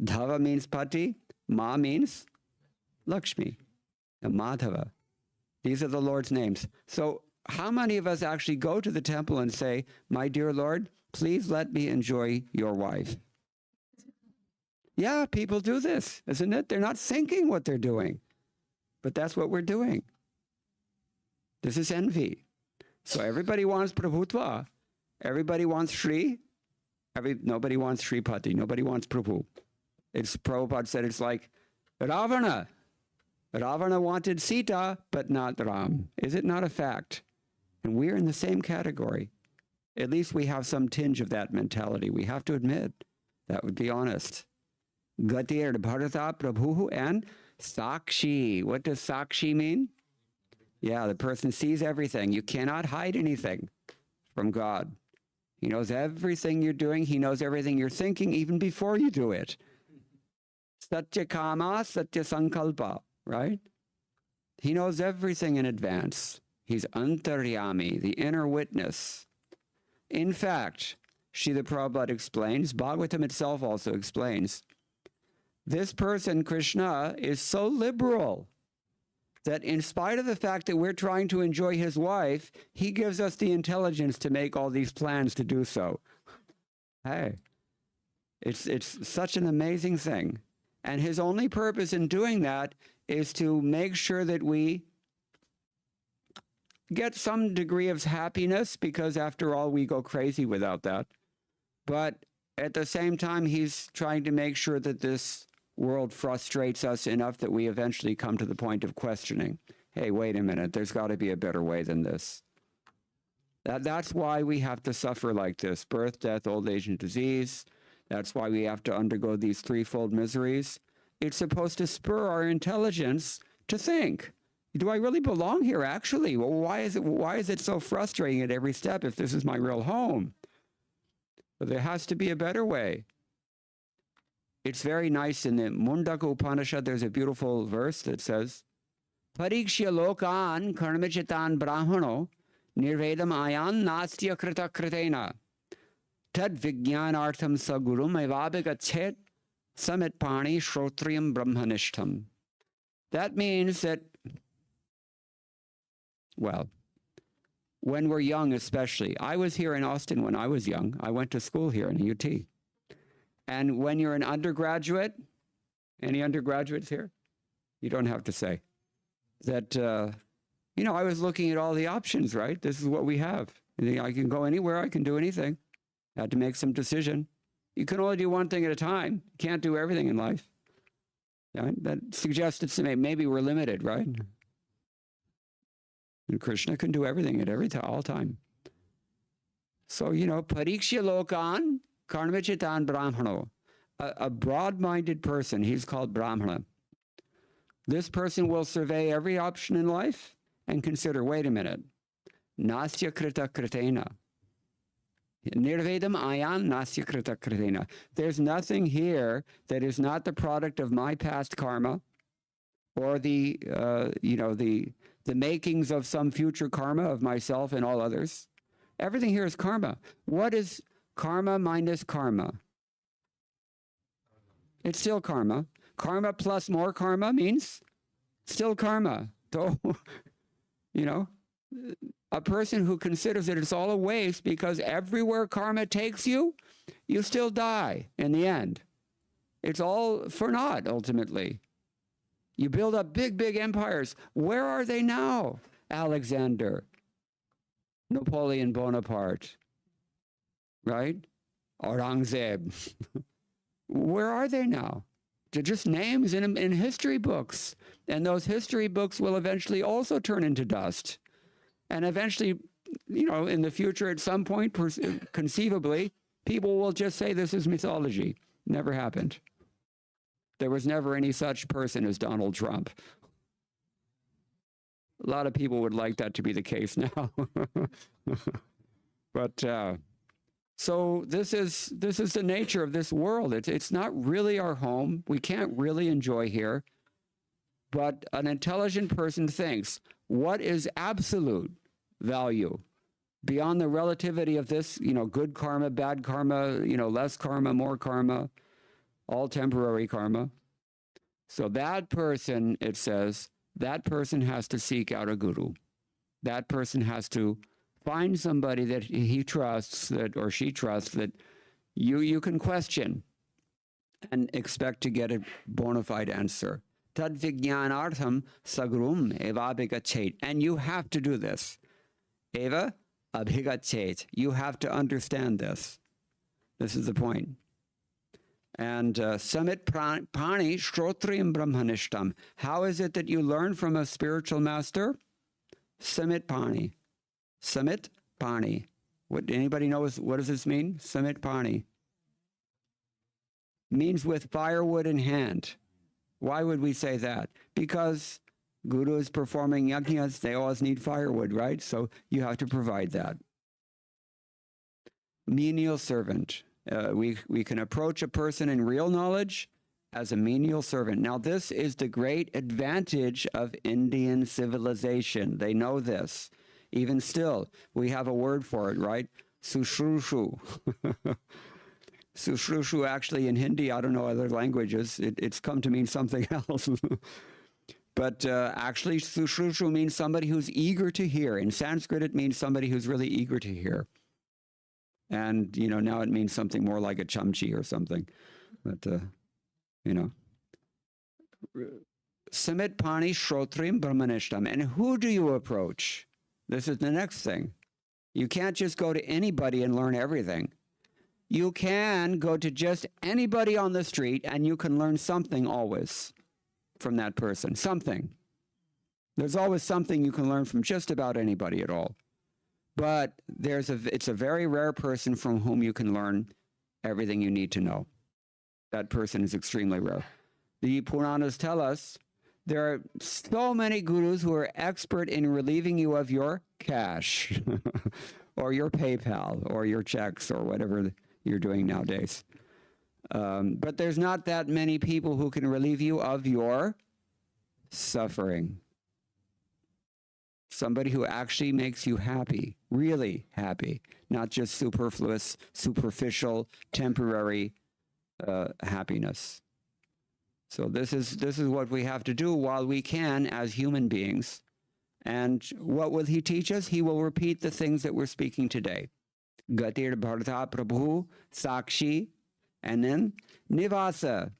Dhava means pati. Ma means Lakshmi. And Madhava. These are the Lord's names. So how many of us actually go to the temple and say, my dear Lord, please let me enjoy your wife? Yeah, people do this, isn't it? They're not thinking what they're doing. But that's what we're doing. This is envy. So everybody wants Prabhutva. Everybody wants Shri. Nobody wants Shripati. Nobody wants Prabhu. Prabhupada said it's like Ravana. Ravana wanted Sita, but not Ram. Is it not a fact? And we're in the same category. At least we have some tinge of that mentality. We have to admit. That would be honest. Gatir Bharata Prabhu and Sakshi. What does Sakshi mean? Yeah, the person sees everything. You cannot hide anything from God. He knows everything you're doing. He knows everything you're thinking even before you do it. Satya Kama, Satya Sankalpa, right? He knows everything in advance. He's Antaryami, the inner witness. In fact, Srila Prabhupada explains, Bhagavatam itself also explains, this person, Krishna, is so liberal that in spite of the fact that we're trying to enjoy his wife, he gives us the intelligence to make all these plans to do so. Hey, it's such an amazing thing. And his only purpose in doing that is to make sure that we get some degree of happiness, because after all, we go crazy without that. But at the same time, he's trying to make sure that this world frustrates us enough that we eventually come to the point of questioning. Hey, wait a minute, there's got to be a better way than this. That's why we have to suffer like this: birth, death, old age, and disease. That's why we have to undergo these threefold miseries. It's supposed to spur our intelligence to think, do I really belong here actually? Well, why is it so frustrating at every step if this is my real home? But there has to be a better way. It's very nice in the Mundaka Upanishad. There's a beautiful verse that says, Parikshya lokan karmachitan brahmano nirvedam ayan nastya krita kritena tad vijnanartham sagurum evabhigachet samit pani shrotriyam brahmanishtam. That means that, well, when we're young especially. I was here in Austin when I was young. I went to school here in UT. And when you're an undergraduate, any undergraduates here? You don't have to say. That, I was looking at all the options, right? This is what we have. I can go anywhere, I can do anything. I had to make some decision. You can only do one thing at a time. You can't do everything in life. Yeah, that suggested to me, maybe we're limited, right? And Krishna can do everything at all time. So, Pariksha Lokan, Karmachitan Brahmano. A broad-minded person, he's called Brahmana. This person will survey every option in life and consider, wait a minute, Nasya Krita Kritena. Nirvedam ayam nasya krita kritena. There's nothing here that is not the product of my past karma or the makings of some future karma of myself and all others. Everything here is karma. What is karma minus karma? It's still karma. Karma plus more karma means still karma. So, a person who considers that it's all a waste because everywhere karma takes you, you still die in the end. It's all for naught, ultimately. You build up big, big empires. Where are they now? Alexander, Napoleon Bonaparte, right? Aurangzeb. Where are they now? They're just names in history books. And those history books will eventually also turn into dust. And eventually, in the future, at some point, conceivably, people will just say this is mythology. Never happened. There was never any such person as Donald Trump. A lot of people would like that to be the case now. But so this is the nature of this world. It's not really our home. We can't really enjoy here. But an intelligent person thinks, what is absolute value beyond the relativity of this, good karma, bad karma, less karma, more karma, all temporary karma. So that person, it says, that person has to seek out a guru. That person has to find somebody that he trusts, or she trusts, that you can question and expect to get a bona fide answer. Tad vijnanartham sagrum eva abhigachet. And you have to do this. Eva abhigachet. You have to understand this. This is the point. And samit pani shrotriam brahmanishtam. How is it that you learn from a spiritual master? Samit pani. Samit pani. Anybody knows what does this mean? Samit pani. Means with firewood in hand. Why would we say that? Because Guru is performing yajnas, they always need firewood, right? So you have to provide that. Menial servant. We can approach a person in real knowledge as a menial servant. Now, this is the great advantage of Indian civilization. They know this. Even still, we have a word for it, right? Sushrushu. Sushrushu, actually in Hindi, I don't know other languages, it's come to mean something else. But actually, sushrushu means somebody who's eager to hear. In Sanskrit, it means somebody who's really eager to hear. And, now it means something more like a chamchi or something. But, Samit pani shrotrim brahmanishtam. And who do you approach? This is the next thing. You can't just go to anybody and learn everything. You can go to just anybody on the street and you can learn something always from that person. Something. There's always something you can learn from just about anybody at all. But it's a very rare person from whom you can learn everything you need to know. That person is extremely rare. The Puranas tell us there are so many gurus who are expert in relieving you of your cash or your PayPal or your checks or whatever you're doing nowadays. But there's not that many people who can relieve you of your suffering. Somebody who actually makes you happy, really happy, not just superfluous, superficial, temporary happiness. So this is what we have to do while we can as human beings. And what will he teach us? He will repeat the things that we're speaking today. Gatir Bharata Prabhu, Sakshi, and then Nivasa,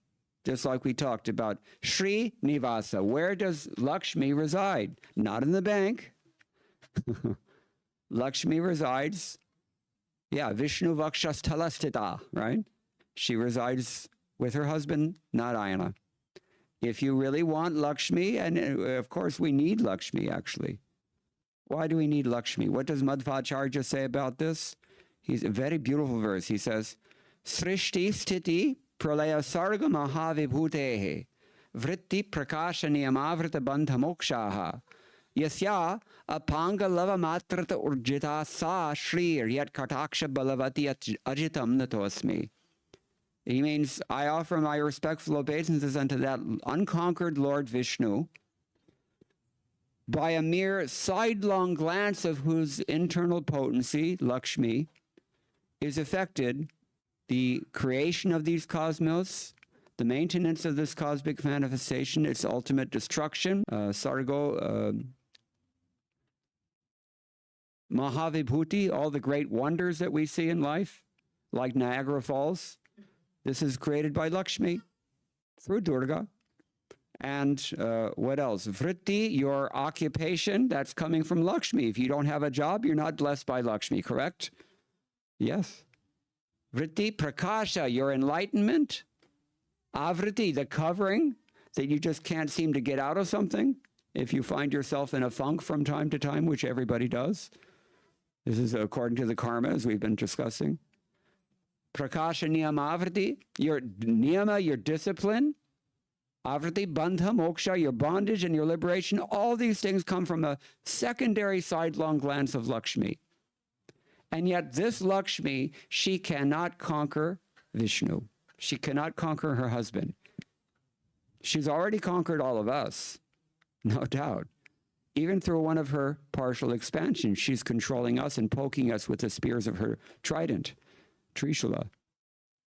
just like we talked about. Shri Nivasa, where does Lakshmi reside? Not in the bank. Lakshmi resides, Vishnu Vakshasthalastita, right? She resides with her husband, Narayana. If you really want Lakshmi, and of course we need Lakshmi actually. Why do we need Lakshmi? What does Madhvacharya say about this? He's a very beautiful verse. He says, Srishti sthiti pralaya sarga mahavibhutehe vritti prakasha niyamavrita bandha mokshaha yasya apanga lava matrata urjita sa shrir yat kataksha balavati ajitam natosmi. He means, I offer my respectful obeisances unto that unconquered Lord Vishnu, by a mere sidelong glance of whose internal potency, Lakshmi, is affected the creation of these cosmos, the maintenance of this cosmic manifestation, its ultimate destruction, Sargo, Mahavibhuti, all the great wonders that we see in life, like Niagara Falls. This is created by Lakshmi through Durga. And what else? Vritti, your occupation, that's coming from Lakshmi. If you don't have a job, you're not blessed by Lakshmi, correct? Yes. Vritti, prakasha, your enlightenment. Avriti, the covering that you just can't seem to get out of something. If you find yourself in a funk from time to time, which everybody does. This is according to the karma, as we've been discussing. Prakasha niyama avriti, your niyama, your discipline. Avriti, bandha, moksha, your bondage and your liberation. All these things come from a secondary sidelong glance of Lakshmi. And yet this Lakshmi, she cannot conquer Vishnu. She cannot conquer her husband. She's already conquered all of us, no doubt. Even through one of her partial expansions, she's controlling us and poking us with the spears of her trident, Trishula.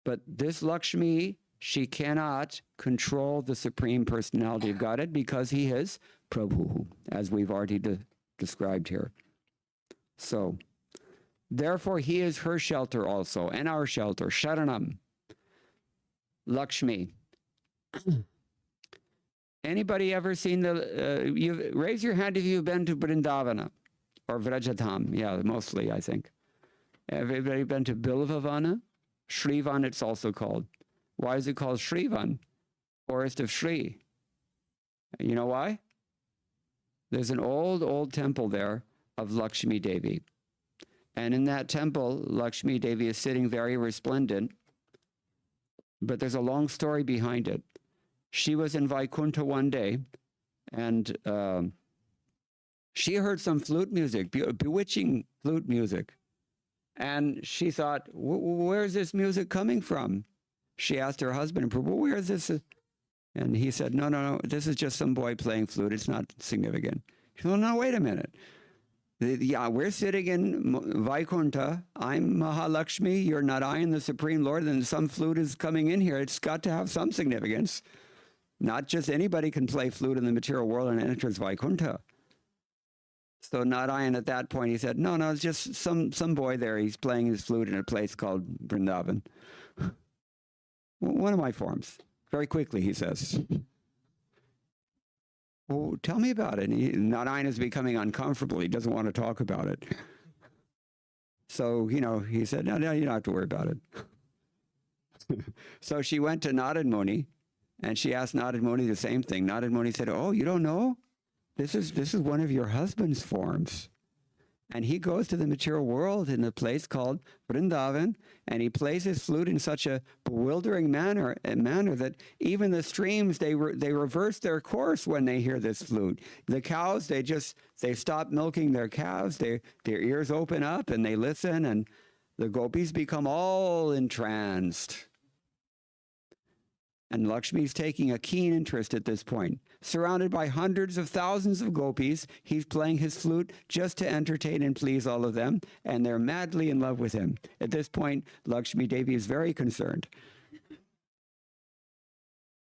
But this Lakshmi, she cannot control the Supreme Personality of Godhead because he is Prabhu, as we've already described here. So, therefore, he is her shelter also, and our shelter, Sharanam, Lakshmi. Anybody ever seen raise your hand if you've been to Vrindavana or Vrajatham? Yeah, mostly, I think. Everybody been to Bilvavana? Shrivan, it's also called. Why is it called Shrivan? Forest of Shri. You know why? There's an old temple there of Lakshmi Devi. And in that temple, Lakshmi Devi is sitting very resplendent. But there's a long story behind it. She was in Vaikuntha one day, and she heard some flute music, bewitching flute music. And she thought, where's this music coming from? She asked her husband, Prabhu, where is this? And he said, no, this is just some boy playing flute. It's not significant. She said, no, wait a minute. Yeah, we're sitting in Vaikuntha. I'm Mahalakshmi. You're Narayan, the Supreme Lord, and some flute is coming in here. It's got to have some significance. Not just anybody can play flute in the material world and enters Vaikuntha. So Narayan at that point, he said, no, it's just some boy there. He's playing his flute in a place called Vrindavan. One of my forms. Very quickly, he says. Well, tell me about it. Narayan is becoming uncomfortable. He doesn't want to talk about it. So, he said, no, you don't have to worry about it. So she went to Narad Muni, and she asked Narad Muni the same thing. Narad Muni said, oh, you don't know? This is one of your husband's forms. And he goes to the material world in a place called Vrindavan, and he plays his flute in such a bewildering manner that even the streams, they reverse their course when they hear this flute. The cows, they stop milking their calves, their ears open up and they listen, and the gopis become all entranced. And Lakshmi's taking a keen interest at this point. Surrounded by hundreds of thousands of gopis, he's playing his flute just to entertain and please all of them, and they're madly in love with him. At this point, Lakshmi Devi is very concerned.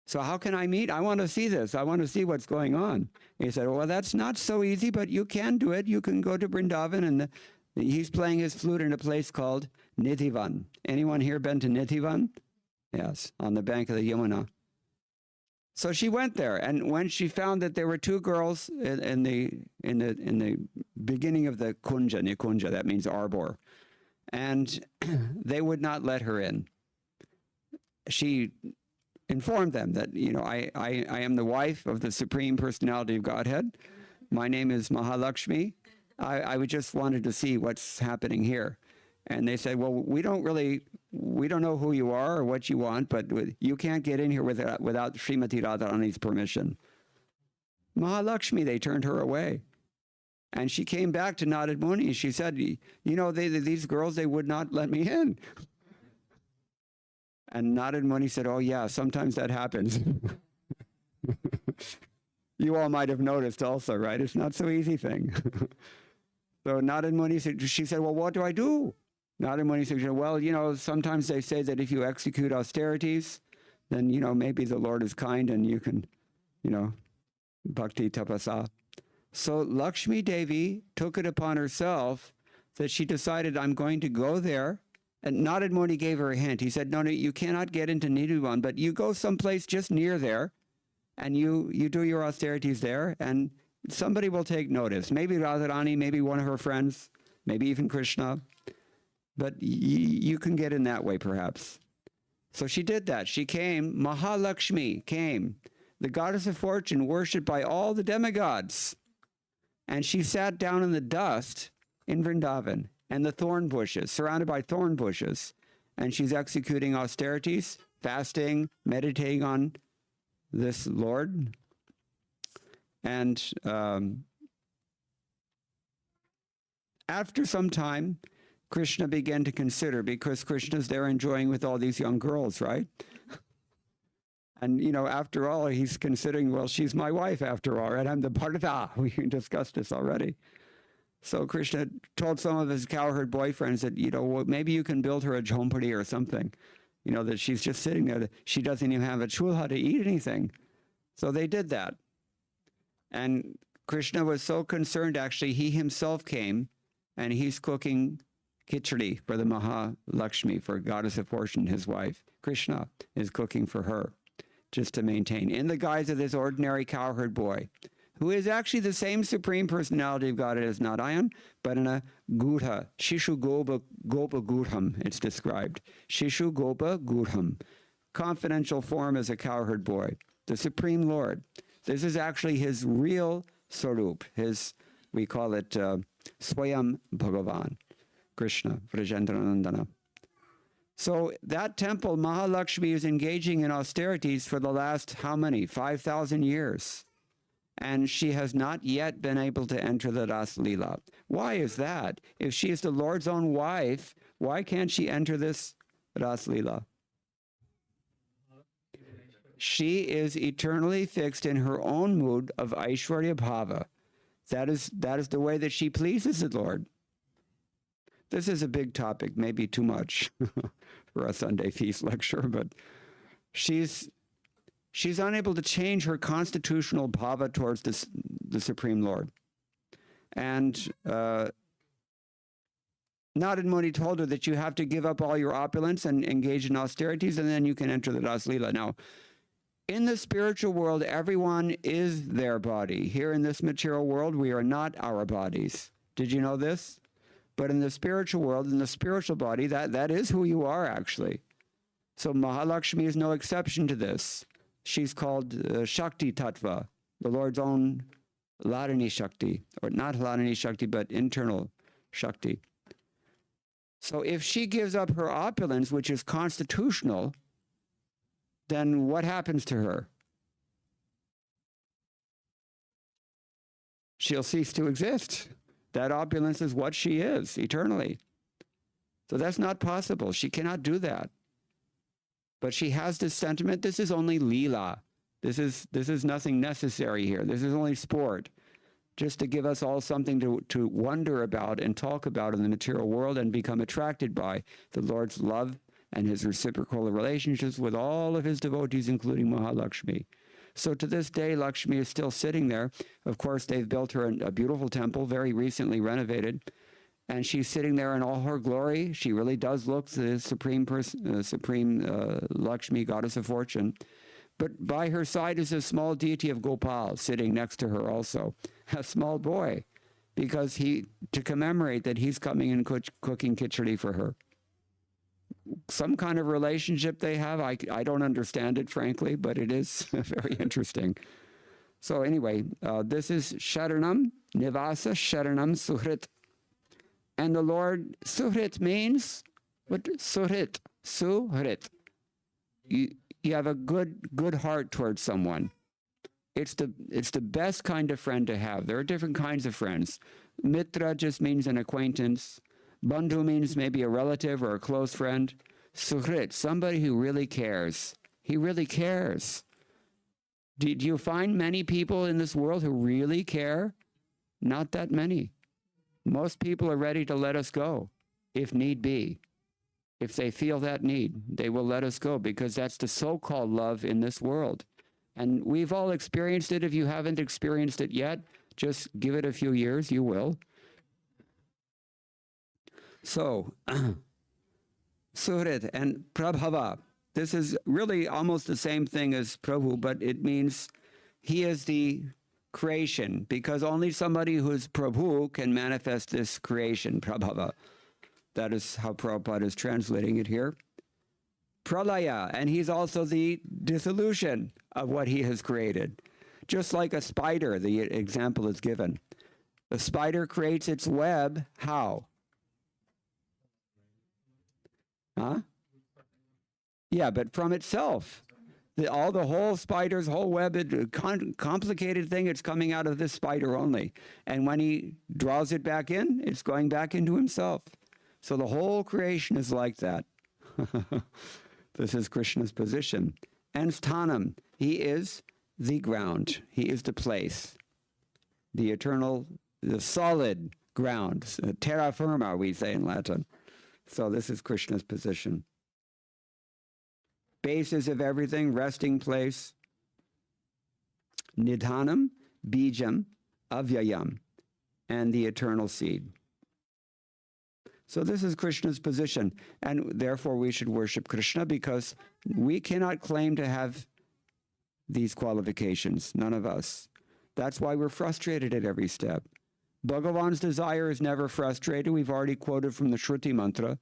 So how can I meet? I want to see this. I want to see what's going on. He said, well, that's not so easy, but you can do it. You can go to Vrindavan, and he's playing his flute in a place called Nithivan. Anyone here been to Nithivan? Yes, on the bank of the Yamuna. So she went there, and when she found that there were two girls in the beginning of the kunja, Nikunja, that means arbor, and they would not let her in. She informed them that, I am the wife of the Supreme Personality of Godhead. My name is Mahalakshmi. I just wanted to see what's happening here. And they said, well, we don't know who you are or what you want, but you can't get in here without Srimati Radharani's permission. Mahalakshmi, they turned her away. And she came back to Narad Muni. She said, you know, these girls, they would not let me in. And Narad Muni said, oh yeah, sometimes that happens. You all might have noticed also, right? It's not so easy thing. So Narad Muni said, she said, well, what do I do? Narad Muni said, well, you know, sometimes they say that if you execute austerities, then, you know, maybe the Lord is kind and you can, you know, bhakti tapasa. So Lakshmi Devi took it upon herself that she decided, I'm going to go there. And Narad Muni gave her a hint. He said, no, you cannot get into Nidhuvan, but you go someplace just near there and you do your austerities there and somebody will take notice. Maybe Radharani, maybe one of her friends, maybe even Krishna. But you can get in that way, perhaps. So she did that. She came. Mahalakshmi came, the goddess of fortune, worshipped by all the demigods. And she sat down in the dust in Vrindavan and the thorn bushes, surrounded by thorn bushes. And she's executing austerities, fasting, meditating on this Lord. And after some time, Krishna began to consider, because Krishna's there enjoying with all these young girls, right? And, you know, after all, he's considering, well, she's my wife after all, right? I'm the Bharata. We discussed this already. So Krishna told some of his cowherd boyfriends that, you know, well, maybe you can build her a jhompadi or something. You know, that she's just sitting there. She doesn't even have a chulha to eat anything. So they did that. And Krishna was so concerned, actually, he himself came and he's cooking khichdi for the Mahalakshmi, for goddess of fortune, his wife. Krishna is cooking for her, just to maintain, in the guise of this ordinary cowherd boy, who is actually the same supreme personality of God as Narayan, but in a gudha, Shishu Gopa Gudham, it's described. Shishu Gopa Gudham, confidential form as a cowherd boy, the Supreme Lord. This is actually his real Sarup, we call it Swayam Bhagavan, Krishna, Vrajendranandana. So that temple, Mahalakshmi, is engaging in austerities for the last, how many? 5,000 years. And she has not yet been able to enter the Ras Leela. Why is that? If she is the Lord's own wife, why can't she enter this Ras Leela? She is eternally fixed in her own mood of Aishwarya Bhava. That is the way that she pleases the Lord. This is a big topic, maybe too much for a Sunday feast lecture, but she's unable to change her constitutional bhava towards the Supreme Lord. And Narad Muni told her that you have to give up all your opulence and engage in austerities, and then you can enter the Ras Leela. Now, in the spiritual world, everyone is their body. Here in this material world, we are not our bodies. Did you know this? But in the spiritual world, in the spiritual body, that is who you are, actually. So Mahalakshmi is no exception to this. She's called Shakti Tattva, the Lord's own Hladini Shakti, or not Hladini Shakti, but internal Shakti. So if she gives up her opulence, which is constitutional, then what happens to her? She'll cease to exist. That opulence is what she is eternally. So that's not possible. She cannot do that. But she has this sentiment, this is only Leela. This is nothing necessary here. This is only sport, just to give us all something to wonder about and talk about in the material world and become attracted by the Lord's love and his reciprocal relationships with all of his devotees, including Mahalakshmi. So to this day, Lakshmi is still sitting there. Of course, they've built her a beautiful temple, very recently renovated. And she's sitting there in all her glory. She really does look the supreme Lakshmi, goddess of fortune. But by her side is a small deity of Gopal sitting next to her also, a small boy, because to commemorate that he's coming and cooking khichdi for her. Some kind of relationship they have. I don't understand it, frankly, but it is very interesting. So anyway, this is Sharanam, Nivasa Sharanam Suhrit. And the Lord, Suhrit means, what? Suhrit, Suhrit. You have a good heart towards someone. It's the best kind of friend to have. There are different kinds of friends. Mitra just means an acquaintance. Bandhu means maybe a relative or a close friend. Suhrit, somebody who really cares. He really cares. Do you find many people in this world who really care? Not that many. Most people are ready to let us go, if need be. If they feel that need, they will let us go, because that's the so-called love in this world. And we've all experienced it. If you haven't experienced it yet, just give it a few years, you will. So, Suhrit and Prabhava. This is really almost the same thing as Prabhu, but it means he is the creation, because only somebody who is Prabhu can manifest this creation, Prabhava. That is how Prabhupada is translating it here. Pralaya, and he's also the dissolution of what he has created. Just like a spider, the example is given. The spider creates its web, how? Huh? Yeah, but from itself. The whole spider's whole web, complicated thing, it's coming out of this spider only. And when he draws it back in, it's going back into himself. So the whole creation is like that. This is Krishna's position. And sthanam, he is the ground. He is the place. The eternal, the solid ground. Terra firma, we say in Latin. So this is Krishna's position. Basis of everything, resting place. Nidhanam, bijam, avyayam, and the eternal seed. So this is Krishna's position, and therefore we should worship Krishna, because we cannot claim to have these qualifications, none of us. That's why we're frustrated at every step. Bhagavan's desire is never frustrated. We've already quoted from the Shruti mantra.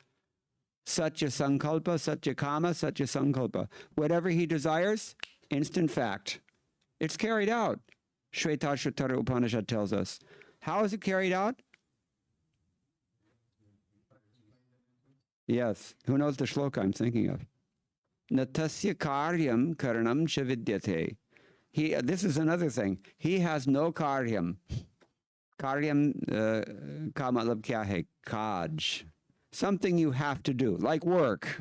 Satya sankalpa, satya kama, satya sankalpa. Whatever he desires, instant fact. It's carried out. Shvetashvatara Upanishad tells us. How is it carried out? Yes. Who knows the shloka I'm thinking of? Natasya karyam karanam chavidyate. This is another thing. He has no karyam. Karyam ka matlab kya hai? Kaj. Something you have to do, like work.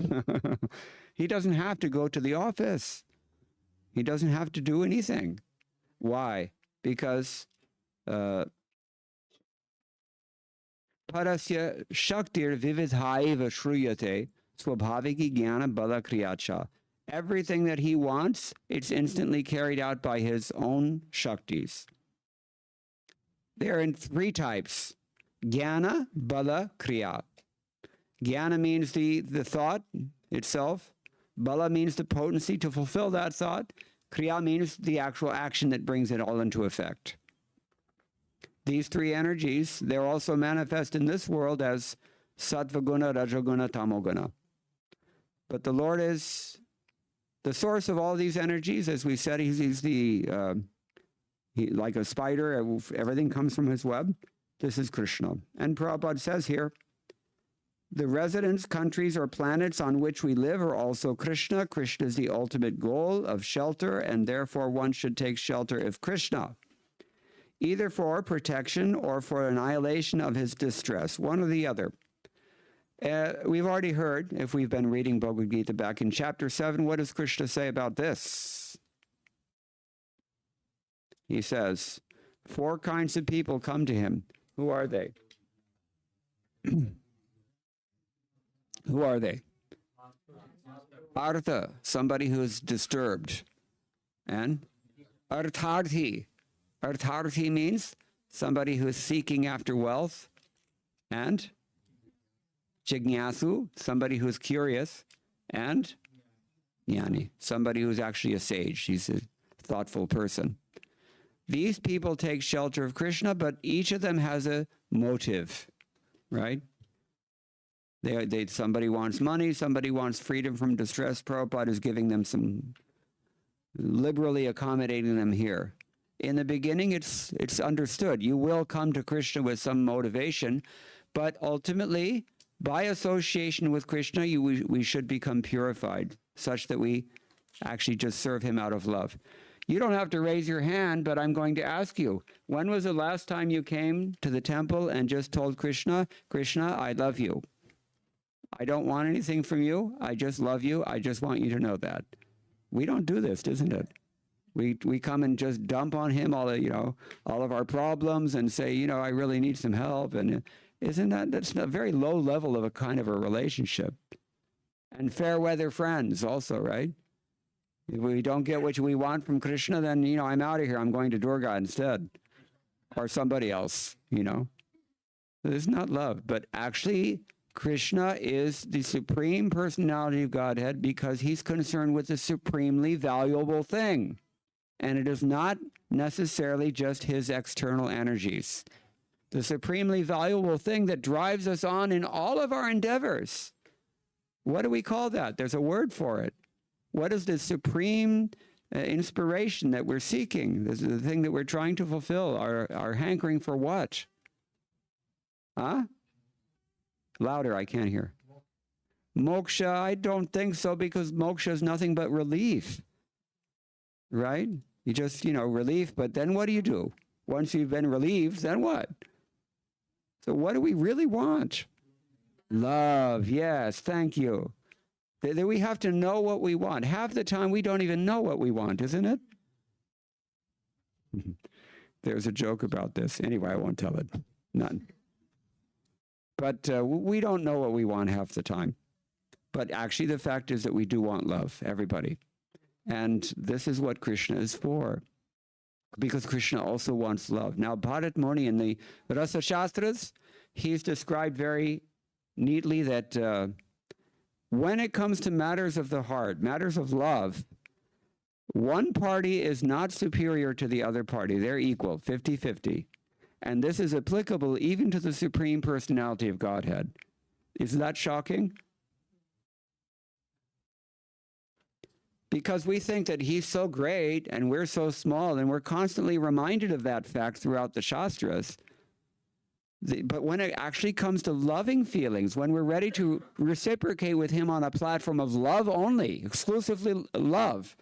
He doesn't have to go to the office. He doesn't have to do anything. Why? Because parasya shaktir vividhaiva shruyate swabhaviki jnana bala kriyacha. Everything that he wants, it's instantly carried out by his own shaktis. They're in three types. Jnana, bala, kriya. Jnana means the thought itself. Bala means the potency to fulfill that thought. Kriya means the actual action that brings it all into effect. These three energies, they're also manifest in this world as sattvaguna, rajaguna, tamoguna. But the Lord is the source of all these energies. As we said, he's like a spider, everything comes from his web. This is Krishna. And Prabhupada says here, the residents, countries, or planets on which we live are also Krishna. Krishna is the ultimate goal of shelter, and therefore one should take shelter of Krishna, either for protection or for annihilation of his distress, one or the other. We've already heard, if we've been reading Bhagavad Gita back in chapter 7, what does Krishna say about this? He says, 4 kinds of people come to him. Who are they? Who are they? Artha, somebody who is disturbed. And Artharthi. Artharthi means somebody who is seeking after wealth. And Jignasu, somebody who is curious. And Jnani, somebody who is actually a sage. He's a thoughtful person. These people take shelter of Krishna, but each of them has a motive, right? Somebody wants money, somebody wants freedom from distress. Prabhupada is giving them some, liberally accommodating them here. In the beginning, it's understood. You will come to Krishna with some motivation, But ultimately, by association with Krishna, we should become purified, such that we actually just serve him out of love. You don't have to raise your hand, but I'm going to ask you, when was the last time you came to the temple and just told Krishna, Krishna, I love you. I don't want anything from you. I just love you. I just want you to know that. We don't do this, isn't it? We come and just dump on him all of our problems and say, I really need some help. And that's a very low level of a kind of a relationship. And fair weather friends also, right? If we don't get what we want from Krishna, then, I'm out of here. I'm going to Durga instead. Or somebody else, This is not love. But actually, Krishna is the supreme personality of Godhead because he's concerned with the supremely valuable thing. And it is not necessarily just his external energies. The supremely valuable thing that drives us on in all of our endeavors. What do we call that? There's a word for it. What is the supreme inspiration that we're seeking? This is the thing that we're trying to fulfill. Our hankering for what? Huh? Louder, I can't hear. Moksha, I don't think so, because moksha is nothing but relief. Right? You just, relief, but then what do? Once you've been relieved, then what? So what do we really want? Love, yes, thank you. That we have to know what we want. Half the time we don't even know what we want, isn't it? There's a joke about this. Anyway, I won't tell it. None. But we don't know what we want half the time. But actually the fact is that we do want love, everybody. And this is what Krishna is for. Because Krishna also wants love. Now, Bharat Muni in the Rasa Shastras, he's described very neatly that when it comes to matters of the heart, matters of love, one party is not superior to the other party. They're equal, 50-50. And this is applicable even to the Supreme Personality of Godhead. Isn't that shocking? Because we think that he's so great and we're so small, and we're constantly reminded of that fact throughout the Shastras. But when it actually comes to loving feelings, when we're ready to reciprocate with him on a platform of love only, exclusively love,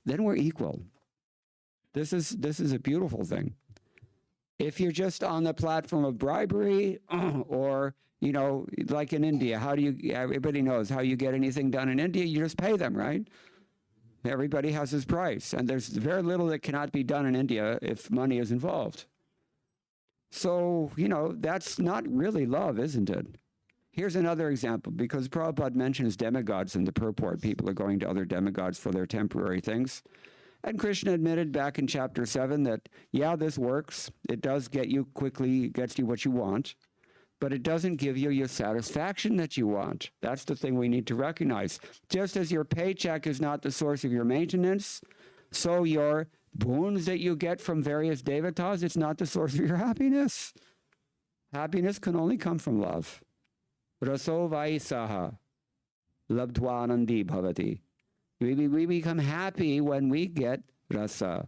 then we're equal. This is a beautiful thing. If you're just on the platform of bribery, or, like in India, everybody knows how you get anything done in India, you just pay them, right? Everybody has his price, and there's very little that cannot be done in India if money is involved. So, that's not really love, isn't it? Here's another example, because Prabhupada mentions demigods in the purport. People are going to other demigods for their temporary things. And Krishna admitted back in chapter 7 that, yeah, this works. It does get you quickly, gets you what you want, but it doesn't give you your satisfaction that you want. That's the thing we need to recognize. Just as your paycheck is not the source of your maintenance, so your boons that you get from various devatas, it's not the source of your happiness. Happiness can only come from love. Raso vaisaha labdvanandi bhavati. We become happy when we get rasa.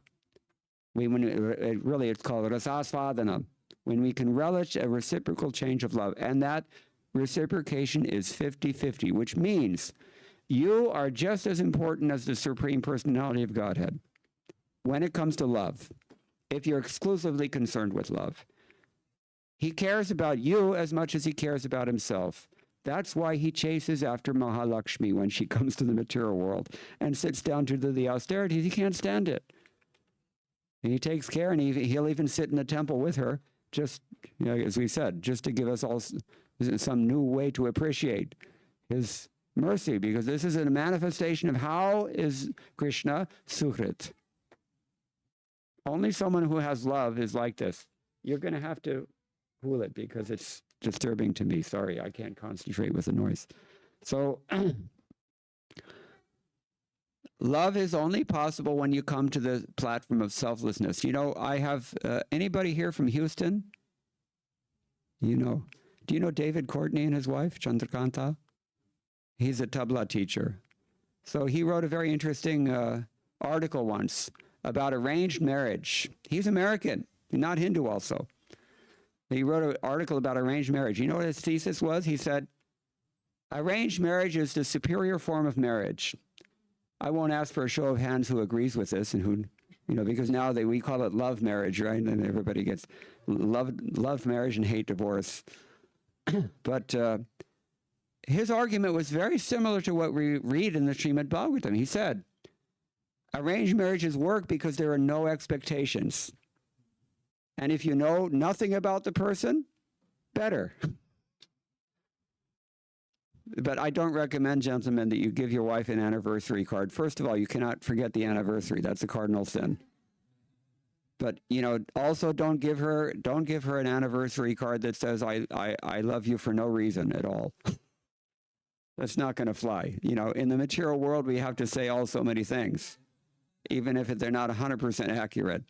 It's called rasasvadana. When we can relish a reciprocal change of love. And that reciprocation is 50-50, which means you are just as important as the Supreme Personality of Godhead when it comes to love, if you're exclusively concerned with love. He cares about you as much as he cares about himself. That's why he chases after Mahalakshmi when she comes to the material world and sits down to do the austerities. He can't stand it. And he takes care, and he'll even sit in the temple with her, just, as we said, just to give us all some new way to appreciate his mercy, because this is a manifestation of how is Krishna Suhrit. Only someone who has love is like this. You're going to have to cool it because it's disturbing to me. Sorry, I can't concentrate with the noise. So, love is only possible when you come to the platform of selflessness. I have, anybody here from Houston? Do you know David Courtney and his wife, Chandrakanta? He's a tabla teacher. So he wrote a very interesting article once about arranged marriage. He's American, not Hindu also. He wrote an article about arranged marriage. You know what his thesis was? He said, arranged marriage is the superior form of marriage. I won't ask for a show of hands who agrees with this and who, because now we call it love marriage, right? And everybody gets love marriage and hate divorce. But his argument was very similar to what we read in the Srimad Bhagavatam. He said, arranged marriages work because there are no expectations. And if you know nothing about the person, better. But I don't recommend, gentlemen, that you give your wife an anniversary card. First of all, you cannot forget the anniversary. That's a cardinal sin. But, also don't give her an anniversary card that says, I love you for no reason at all. That's not going to fly. In the material world, we have to say so many things, even if they're not 100% accurate.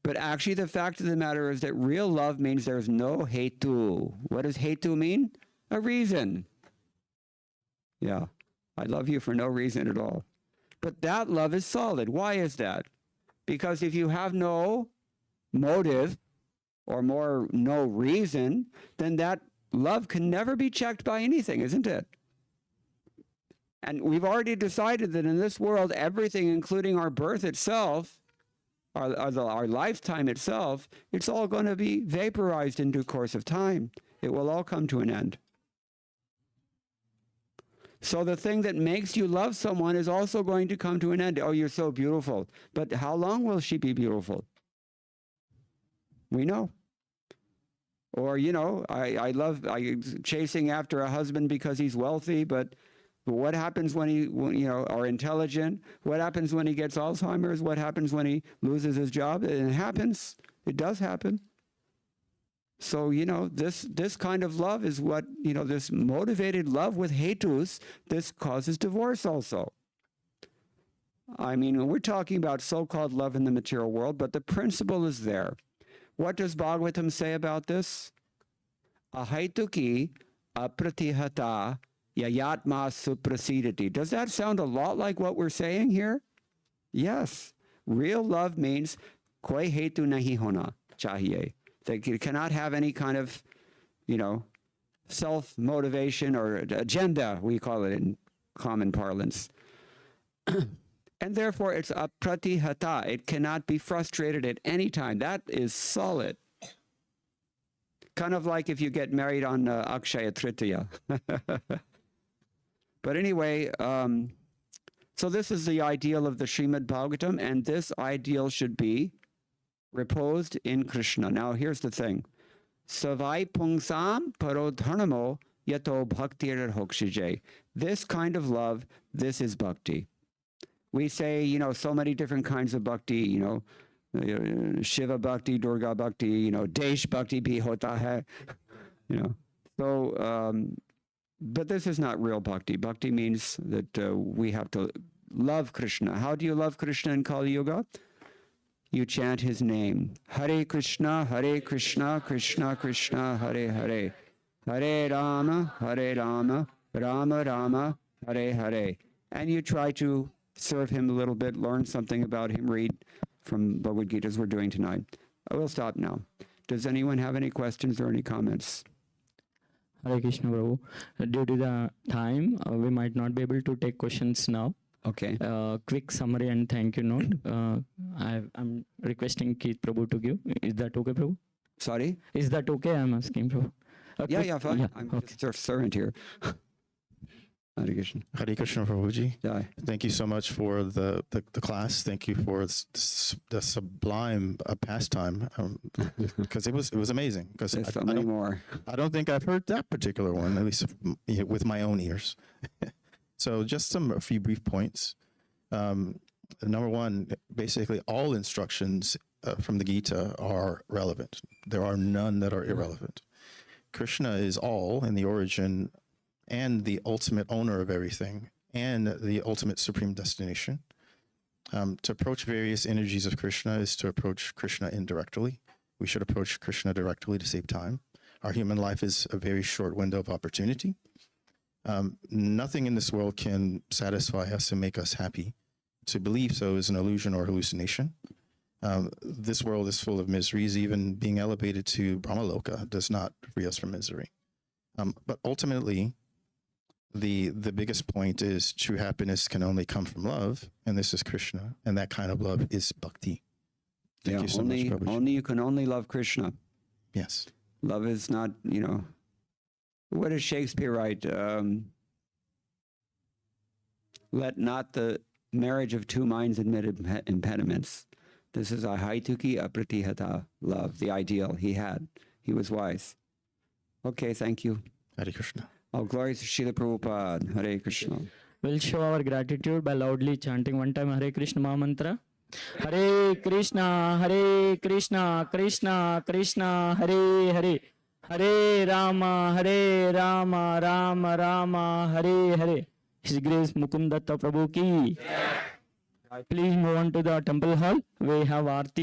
But actually, the fact of the matter is that real love means there's no hetu. What does hetu mean? A reason. Yeah, I love you for no reason at all. But that love is solid. Why is that? Because if you have no motive or no reason, then that love can never be checked by anything, isn't it? And we've already decided that in this world, everything, including our birth itself, our lifetime itself, it's all going to be vaporized in due course of time. It will all come to an end. So the thing that makes you love someone is also going to come to an end. Oh, you're so beautiful. But how long will she be beautiful? We know. Or, I chasing after a husband because he's wealthy, but what happens when or intelligent? What happens when he gets Alzheimer's? What happens when he loses his job? It happens. It does happen. So, this kind of love is what, this motivated love with hetus, this causes divorce also. I mean, we're talking about so-called love in the material world, but the principle is there. What does Bhagavatam say about this? Ahaituki apratihata yayatma suprasidati. Does that sound a lot like what we're saying here? Yes. Real love means koi hetu nahi hona chahiye. That you cannot have any kind of, self-motivation or agenda, we call it in common parlance. And therefore, it's a pratihata. It cannot be frustrated at any time. That is solid. Kind of like if you get married on Akshaya Tritiya. But anyway, so this is the ideal of the Srimad Bhagavatam, and this ideal should be reposed in Krishna. Now, here's the thing. Savai pungsam parodharnamo yato bhaktir hokshije. This kind of love, this is bhakti. We say, so many different kinds of bhakti, Shiva bhakti, Durga bhakti, Desh bhakti bhi hota hai, So, but this is not real bhakti. Bhakti means that we have to love Krishna. How do you love Krishna in Kali Yuga? You chant his name. Hare Krishna, Krishna Krishna, Hare Hare. Hare Rama, Rama Rama, Hare Hare. And you try to serve him a little bit, learn something about him, read from Bhagavad Gita as we're doing tonight. I will stop now. Does anyone have any questions or any comments? Hare Krishna, Prabhu. Due to the time, we might not be able to take questions now. Okay. Quick summary and thank you note. I'm requesting Keith Prabhu to give. Is that okay, Prabhu? Sorry? Is that okay? I'm asking, Prabhu. Yeah, fine. Yeah, I'm okay. just a servant here. Hare Krishna. Hare Krishna, Prabhuji. Yeah. Thank you so much for the class. Thank you for the sublime pastime, because it was amazing. Because There's so many more. I don't think I've heard that particular one, at least with my own ears. So just a few brief points. Number one, basically all instructions from the Gita are relevant. There are none that are irrelevant. Krishna is all in the origin and the ultimate owner of everything and the ultimate supreme destination. To approach various energies of Krishna is to approach Krishna indirectly. We should approach Krishna directly to save time. Our human life is a very short window of opportunity. Nothing in this world can satisfy us and make us happy. To believe so is an illusion or hallucination. This world is full of miseries. Even being elevated to Brahmaloka does not free us from misery. But ultimately, the biggest point is true happiness can only come from love, and this is Krishna, and that kind of love is bhakti. Thank you so much, Prabhu. You can only love Krishna. Yes. Love is not, what does Shakespeare write? Let not the marriage of two minds admit impediments. This is a haituki apratihata love, the ideal he had. He was wise. Okay, thank you. Hare Krishna. All glories to Srila Prabhupada. Hare Krishna. We'll show our gratitude by loudly chanting one time Hare Krishna Mahamantra. Hare Krishna, Krishna Krishna, Hare Hare. Hare Rama, Rama Rama, Hare Hare. His Grace Mukunda Prabhu ki. Please move on to the temple hall. We have Arati.